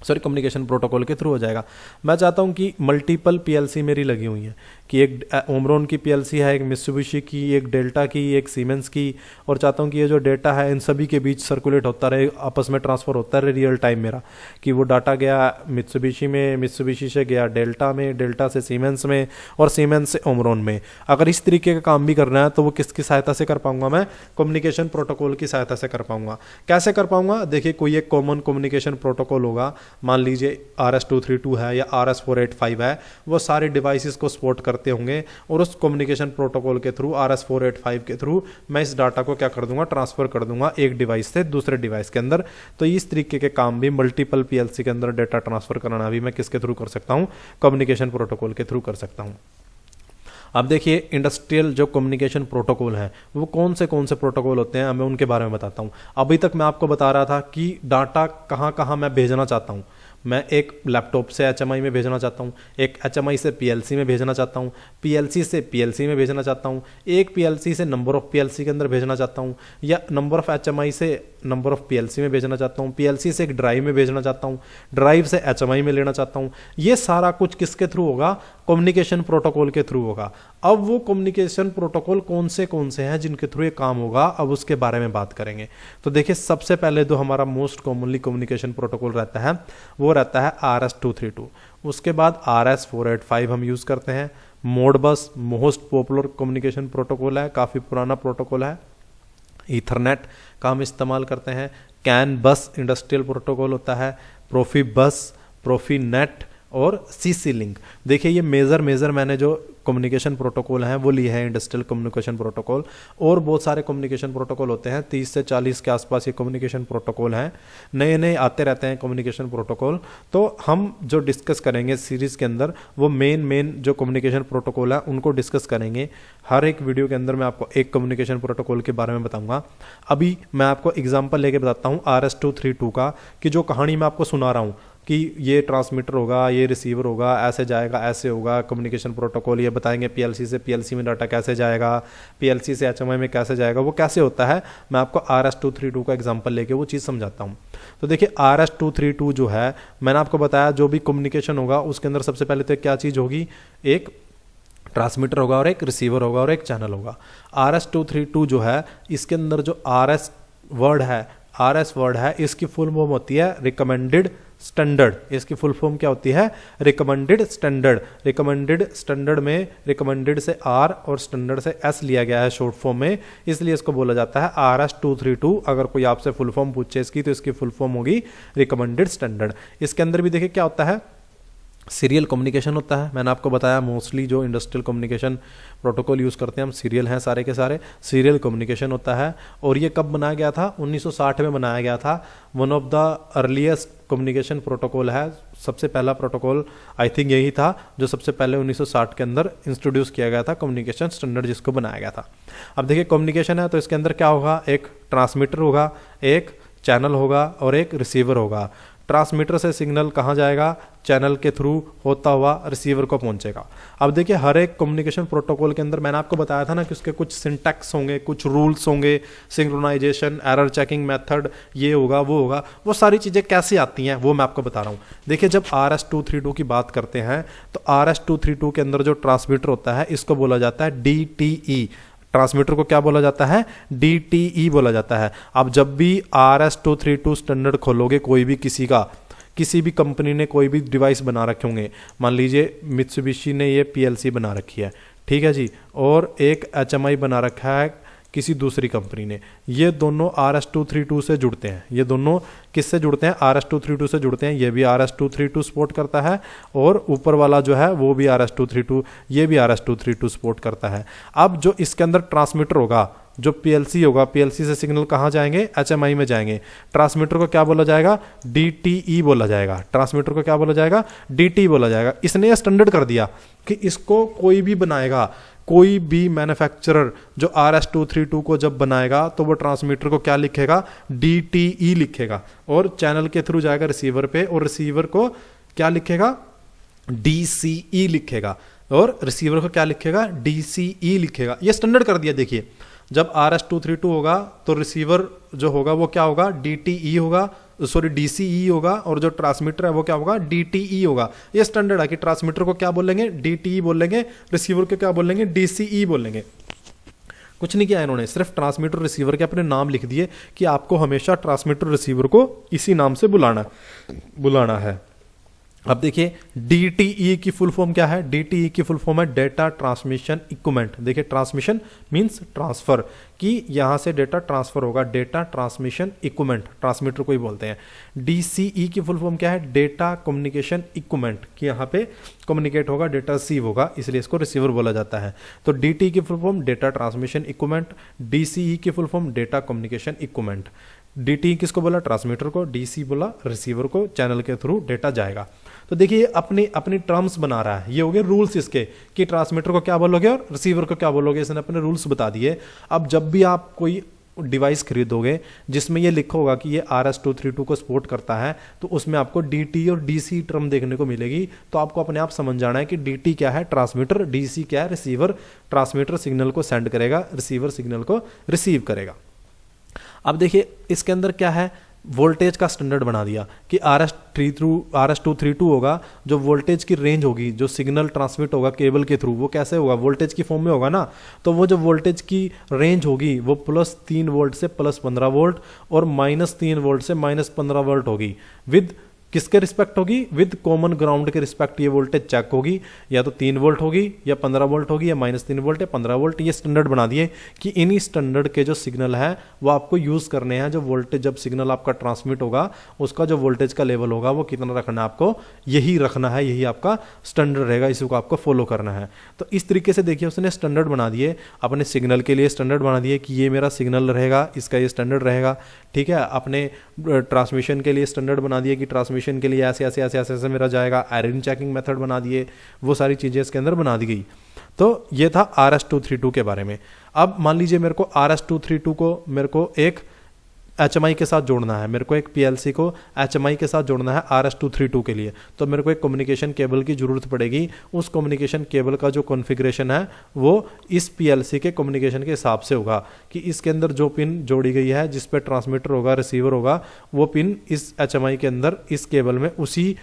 सॉरी कम्युनिकेशन प्रोटोकॉल के थ्रू हो जाएगा। मैं चाहता हूं कि मल्टीपल पीएलसी मेरी लगी हुई हैं, कि एक ओमरॉन की पीएलसी है, एक मित्सुबिशी की, एक डेल्टा की, एक सीमेंस की, और चाहता हूं कि ये जो डेटा है इन सभी के बीच सर्कुलेट होता रहे, आपस में ट्रांसफर होता रहे रियल टाइम मेरा, कि वो डाटा गया मित्सुबिशी में, मित्सुबिशी से गया डेल्टा में, डेल्टा से सीमेंस में, और सीमेंस से ओमरॉन में। अगर इस तरीके का काम भी करना है तो वो किसकी सहायता से कर पाऊंगा? मैं कम्युनिकेशन प्रोटोकॉल की सहायता से कर पाऊंगा। कैसे कर पाऊंगा? देखिए, कोई एक कॉमन कम्युनिकेशन प्रोटोकॉल होगा, मान लीजिए RS-232 है या RS-485 है, वो सारे डिवाइसेस को सपोर्ट करते होंगे, और उस कम्युनिकेशन प्रोटोकॉल के थ्रू RS-485 के थ्रू मैं इस डाटा को क्या कर दूंगा? ट्रांसफर कर दूंगा एक डिवाइस से दूसरे डिवाइस के अंदर। तो इस तरीके के काम भी मल्टीपल पीएलसी के अंदर डेटा ट्रांसफर कराना भी मैं किसके थ्रू कर सकता हूं? कम्युनिकेशन प्रोटोकॉल के थ्रू कर सकता हूं। अब देखिए, इंडस्ट्रियल जो कम्युनिकेशन प्रोटोकॉल है वो कौन से प्रोटोकॉल होते हैं, मैं उनके बारे में बताता हूं। अभी तक मैं आपको बता रहा था कि डाटा कहां कहां मैं भेजना चाहता हूं। मैं एक लैपटॉप से HMI में भेजना चाहता हूं, एक HMI से PLC में भेजना चाहता हूं, PLC से PLC में भेजना चाहता हूं, एक PLC से नंबर ऑफ PLC के अंदर भेजना चाहता हूं, या नंबर ऑफ HMI से नंबर ऑफ PLC में भेजना चाहता हूं, PLC से एक ड्राइव में भेजना चाहता हूं, ड्राइव से HMI में लेना चाहता हूं। ये सारा कुछ किसके थ्रू होगा? कम्युनिकेशन प्रोटोकॉल के थ्रू होगा। अब वो कम्युनिकेशन प्रोटोकॉल कौन से हैं जिनके थ्रू ये काम होगा, अब उसके बारे में बात करेंगे। तो देखिए, सबसे पहले जो हमारा मोस्ट कॉमनली कम्युनिकेशन प्रोटोकॉल रहता है वो रहता है RS-232। उसके बाद RS-485 हम यूज करते हैं। Modbus most popular communication protocol है, काफी पुराना प्रोटोकॉल है। ईथरनेट का हम इस्तेमाल करते हैं। कैन बस इंडस्ट्रियल प्रोटोकॉल होता है। प्रोफीबस, प्रोफीनेट और CC लिंक। देखिए, ये मेजर मैंने जो कम्युनिकेशन प्रोटोकॉल हैं वो लिए हैं इंडस्ट्रियल कम्युनिकेशन प्रोटोकॉल, और बहुत सारे कम्युनिकेशन प्रोटोकॉल होते हैं, 30 से 40 के आसपास ये कम्युनिकेशन प्रोटोकॉल हैं। नए नए आते रहते हैं कम्युनिकेशन प्रोटोकॉल। तो हम जो डिस्कस करेंगे सीरीज के अंदर वो मेन जो कम्युनिकेशन प्रोटोकॉल है उनको डिस्कस करेंगे। हर एक वीडियो के अंदर मैं आपको एक कम्युनिकेशन प्रोटोकॉल के बारे में बताऊंगा। अभी मैं आपको एग्जाम्पल लेके बताता हूँ RS-232 का, कि जो कहानी मैं आपको सुना रहा हूँ कि ये ट्रांसमीटर होगा, ये रिसीवर होगा, ऐसे जाएगा, ऐसे होगा कम्युनिकेशन प्रोटोकॉल। ये बताएंगे PLC से PLC में डाटा कैसे जाएगा, PLC से HMI में कैसे जाएगा, वो कैसे होता है। मैं आपको RS-232 का एग्जांपल लेके वो चीज़ समझाता हूँ। तो देखिए, RS-232 जो है, मैंने आपको बताया जो भी कम्युनिकेशन होगा उसके अंदर सबसे पहले तो क्या चीज़ होगी? एक ट्रांसमीटर होगा और एक रिसीवर होगा और एक चैनल होगा। RS-232 जो है, इसके अंदर जो RS वर्ड है, इसकी फुल फॉर्म होती है रिकमेंडेड स्टैंडर्ड। इसकी फुल फॉर्म क्या होती है? Recommended standard. रिकमेंडेड स्टैंडर्ड में रिकमेंडेड से R और स्टैंडर्ड से S लिया गया है शॉर्ट फॉर्म में, इसलिए इसको बोला जाता है RS-232। अगर कोई आपसे फुल फॉर्म पूछे इसकी तो इसकी फुल फॉर्म होगी रिकमेंडेड स्टैंडर्ड। इसके अंदर भी देखिए क्या होता है? सीरियल कम्युनिकेशन होता है। मैंने आपको बताया मोस्टली जो इंडस्ट्रियल कम्युनिकेशन प्रोटोकॉल यूज़ करते हैं हम सीरियल हैं सारे के सारे। सीरियल कम्युनिकेशन होता है, और ये कब बनाया गया था? 1960 में बनाया गया था। One of the earliest communication protocol है। सबसे पहला प्रोटोकॉल आई थिंक यही था जो सबसे पहले 1960 के अंदर इंट्रोड्यूस किया गया था, कम्युनिकेशन स्टैंडर्ड जिसको बनाया गया था। अब देखिए, कम्युनिकेशन है तो इसके अंदर क्या होगा? एक ट्रांसमीटर होगा, एक चैनल होगा और एक रिसीवर होगा। ट्रांसमीटर से सिग्नल कहाँ जाएगा? चैनल के थ्रू होता हुआ रिसीवर को पहुंचेगा। अब देखिए, हर एक कम्युनिकेशन प्रोटोकॉल के अंदर मैंने आपको बताया था ना कि उसके कुछ सिंटैक्स होंगे, कुछ रूल्स होंगे, सिंक्रोनाइजेशन, एरर चेकिंग मेथड, ये होगा वो होगा। वो सारी चीज़ें कैसे आती हैं वो मैं आपको बता रहा हूँ। देखिए, जब RS-232 की बात करते हैं तो RS-232 के अंदर जो ट्रांसमीटर होता है इसको बोला जाता है DTE। ट्रांसमीटर को क्या बोला जाता है? DTE बोला जाता है। अब जब भी RS-232 स्टैंडर्ड खोलोगे, कोई भी किसी भी कंपनी ने कोई भी डिवाइस बना रखे होंगे, मान लीजिए मित्सुबिशी ने ये PLC बना रखी है, ठीक है जी, और एक HMI बना रखा है किसी दूसरी कंपनी ने, ये दोनों RS-232 से जुड़ते हैं। ये दोनों किससे जुड़ते हैं? RS-232 से जुड़ते हैं। ये भी RS-232 सपोर्ट करता है, और ऊपर वाला जो है वो भी RS-232, ये भी RS-232 सपोर्ट करता है। अब जो इसके अंदर ट्रांसमीटर होगा, जो PLC होगा, PLC से सिग्नल कहाँ जाएंगे? HMI में जाएंगे। ट्रांसमीटर को क्या बोला जाएगा? DTE बोला जाएगा। ट्रांसमीटर को क्या बोला जाएगा? DTE बोला जाएगा। इसने यह स्टैंडर्ड कर दिया कि इसको कोई भी बनाएगा, कोई भी मैन्युफैक्चरर जो RS-232 को जब बनाएगा तो वो ट्रांसमीटर को क्या लिखेगा? DTE लिखेगा, और चैनल के थ्रू जाएगा रिसीवर पे, और रिसीवर को क्या लिखेगा? DCE लिखेगा, और रिसीवर को क्या लिखेगा? DCE लिखेगा। ये स्टैंडर्ड कर दिया। देखिए, जब RS-232 होगा तो रिसीवर जो होगा वो क्या होगा? DTE होगा, सॉरी DCE होगा, और जो ट्रांसमीटर है वो क्या होगा, DTE होगा। ये स्टैंडर्ड है कि ट्रांसमीटर को क्या बोलेंगे, DTE बोलेंगे, रिसीवर को क्या बोलेंगे, DCE बोलेंगे। कुछ नहीं किया इन्होंने, सिर्फ ट्रांसमीटर रिसीवर के अपने नाम लिख दिए कि आपको हमेशा ट्रांसमीटर रिसीवर को इसी नाम से बुलाना है। अब देखिए DTE की फुल फॉर्म क्या है, DTE की फुल फॉर्म है डेटा ट्रांसमिशन इक्विपमेंट। देखिए ट्रांसमिशन मींस ट्रांसफर, कि यहां से डेटा ट्रांसफर होगा, डेटा ट्रांसमिशन इक्विपमेंट, ट्रांसमीटर को ही बोलते हैं। DCE की फुल फॉर्म क्या है, डेटा कम्युनिकेशन इक्विपमेंट, कि यहां पे कम्युनिकेट होगा, डेटा रिसीव होगा, इसलिए इसको रिसीवर बोला जाता है। तो DTE की full form data transmission equipment, DCE की full form data communication equipment. DTE किसको बोला, ट्रांसमीटर को, DC बोला रिसीवर को, चैनल के थ्रू डेटा जाएगा। तो देखिए अपनी अपनी टर्म्स बना रहा है, ये हो गए रूल्स इसके कि ट्रांसमीटर को क्या बोलोगे और रिसीवर को क्या बोलोगे, इसने अपने रूल्स बता दिए। अब जब भी आप कोई डिवाइस खरीदोगे जिसमें ये लिखा होगा कि ये RS-232 को सपोर्ट करता है, तो उसमें आपको DT और DC टर्म देखने को मिलेगी। तो आपको अपने आप समझ जाना है कि DT क्या है, ट्रांसमीटर, DC क्या है, रिसीवर। ट्रांसमीटर सिग्नल को सेंड करेगा, रिसीवर सिग्नल को रिसीव करेगा। अब देखिए इसके अंदर क्या है, वोल्टेज का स्टैंडर्ड बना दिया कि RS-232 होगा, जो वोल्टेज की रेंज होगी, जो सिग्नल ट्रांसमिट होगा केबल के थ्रू, वो कैसे होगा, वोल्टेज की फॉर्म में होगा ना। तो वो जो वोल्टेज की रेंज होगी वो +3 वोल्ट से +15 वोल्ट और -3 वोल्ट से -15 वोल्ट होगी। विद किसके रिस्पेक्ट होगी, विद कॉमन ग्राउंड के रिस्पेक्ट ये वोल्टेज चेक होगी, या तो 3 वोल्ट होगी या 15 वोल्ट होगी या -3 वोल्ट या 15 वोल्ट। ये स्टैंडर्ड बना दिए कि इन्हीं स्टैंडर्ड के जो सिग्नल है वो आपको यूज करने हैं। जो वोल्टेज, जब सिग्नल आपका ट्रांसमिट होगा उसका जो वोल्टेज का लेवल होगा वो कितना रखना है आपको, यही रखना है, यही आपका स्टैंडर्ड रहेगा, इसी को आपको फॉलो करना है। तो इस तरीके से देखिए उसने स्टैंडर्ड बना दिए, अपने सिग्नल के लिए स्टैंडर्ड बना दिए कि ये मेरा सिग्नल रहेगा, इसका ये स्टैंडर्ड रहेगा, ठीक है। अपने ट्रांसमिशन के लिए स्टैंडर्ड बना दिए कि ट्रांसमिशन के लिए ऐसे ऐसे ऐसे ऐसे ऐसे मेरा जाएगा, एरर चेकिंग मेथड बना दिए, वो सारी चीजें इसके अंदर बना दी गई। तो ये था RS-232 के बारे में। अब मान लीजिए मेरे को RS-232 को मेरे को एक HMI के साथ जोड़ना है, मेरे को एक PLC को HMI के साथ जोड़ना है RS-232 के लिए, तो मेरे को एक कम्युनिकेशन केबल की जरूरत पड़ेगी। उस कम्युनिकेशन केबल का जो कॉन्फ़िगरेशन है वो इस PLC के कम्युनिकेशन के हिसाब से होगा कि इसके अंदर जो पिन जोड़ी गई है, जिस पे ट्रांसमीटर होगा, रिसीवर होगा, वो पिन इस HMI के अंदर इस केबल में उसी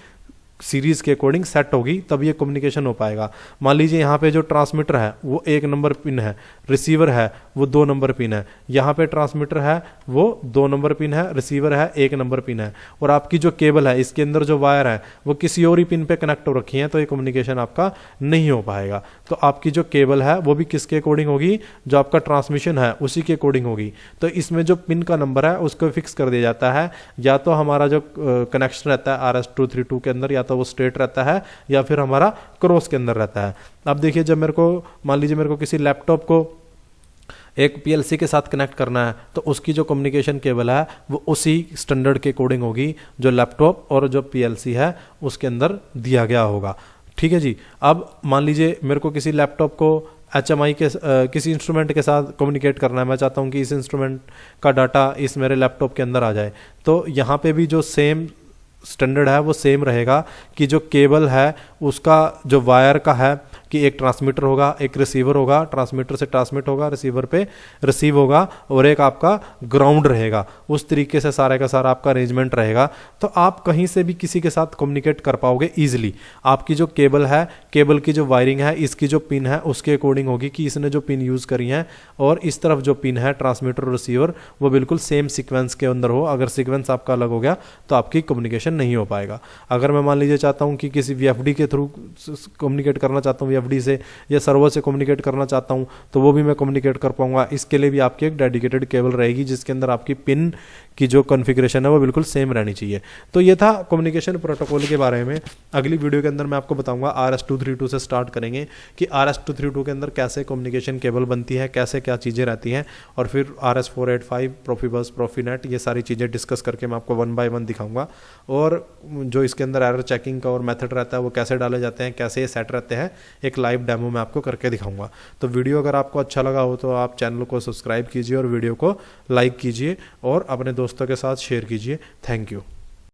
सीरीज के अकॉर्डिंग सेट होगी, तब ये कम्युनिकेशन हो पाएगा। मान लीजिए यहाँ पे जो ट्रांसमीटर है वो 1 नंबर पिन है, रिसीवर है वो 2 नंबर पिन है, यहाँ पे ट्रांसमीटर है वो 2 नंबर पिन है, रिसीवर है 1 नंबर पिन है, और आपकी जो केबल है इसके अंदर जो वायर है वो किसी और ही पिन पे कनेक्ट हो रखी है, तो ये कम्युनिकेशन आपका नहीं हो पाएगा। तो आपकी जो केबल है वो भी किसके अकॉर्डिंग होगी, जो आपका ट्रांसमिशन है उसी के अकॉर्डिंग होगी। तो इसमें जो पिन का नंबर है उसको फिक्स कर दिया जाता है, या तो हमारा जो कनेक्शन रहता है RS-232 के अंदर, या तो वो स्ट्रेट रहता है या फिर हमारा क्रॉस के अंदर रहता है। अब देखिए जब मेरे को, मान लीजिए मेरे को किसी लैपटॉप को एक PLC के साथ कनेक्ट करना है, तो उसकी जो कम्युनिकेशन केबल है वो उसी स्टैंडर्ड के अकॉर्डिंग होगी जो लैपटॉप और जो PLC है उसके अंदर दिया गया होगा। ठीक है जी। अब मान लीजिए मेरे को किसी लैपटॉप को HMI के किसी इंस्ट्रूमेंट के साथ कम्युनिकेट करना है, मैं चाहता हूँ कि इस इंस्ट्रूमेंट का डाटा इस मेरे लैपटॉप के अंदर आ जाए, तो यहाँ पे भी जो सेम स्टैंडर्ड है वो सेम रहेगा कि जो केबल है उसका जो वायर का है कि एक ट्रांसमीटर होगा, एक रिसीवर होगा, ट्रांसमीटर से ट्रांसमिट होगा, रिसीवर पे रिसीव होगा, और एक आपका ग्राउंड रहेगा। उस तरीके से सारे का सारा आपका अरेंजमेंट रहेगा। तो आप कहीं से भी किसी के साथ कम्युनिकेट कर पाओगे ईजिली। आपकी जो केबल है, केबल की जो वायरिंग है, इसकी जो पिन है उसके अकॉर्डिंग होगी कि इसने जो पिन यूज़ करी है, और इस तरफ जो पिन है ट्रांसमीटर और रिसीवर वो बिल्कुल सेम सीक्वेंस के अंदर हो। अगर सीक्वेंस आपका अलग हो गया तो आपकी कम्युनिकेशन नहीं हो पाएगा। अगर मैं मान लीजिए चाहता हूँ कि किसी VFD के थ्रू कम्युनिकेट करना चाहता हूँ, VFD से या सर्वर से कम्युनिकेट करना चाहता हूँ, तो वो भी मैं कम्युनिकेट कर पाऊंगा। इसके लिए भी आपकी एक डेडिकेटेड केबल रहेगी जिसके अंदर आपकी पिन की जो कॉन्फ़िगरेशन है वो बिल्कुल सेम रहनी चाहिए। तो ये था कम्युनिकेशन प्रोटोकॉल के बारे में। अगली वीडियो के अंदर मैं आपको बताऊंगा RS-232 से स्टार्ट करेंगे कि RS-232 के अंदर कैसे कम्युनिकेशन केबल बनती है, कैसे क्या चीज़ें रहती हैं, और फिर RS-485, प्रोफिबस, प्रोफीनेट, ये सारी चीज़ें डिस्कस करके मैं आपको 1 बाय 1 दिखाऊंगा। और जो इसके अंदर एरर चेकिंग का और मेथड रहता है वो कैसे डाले जाते हैं, कैसे ये सेट रहते हैं, एक लाइव डेमो मैं आपको करके दिखाऊंगा। तो वीडियो अगर आपको अच्छा लगा हो तो आप चैनल को सब्सक्राइब कीजिए और वीडियो को लाइक कीजिए और अपने दोस्तों के साथ शेयर कीजिए। Thank you.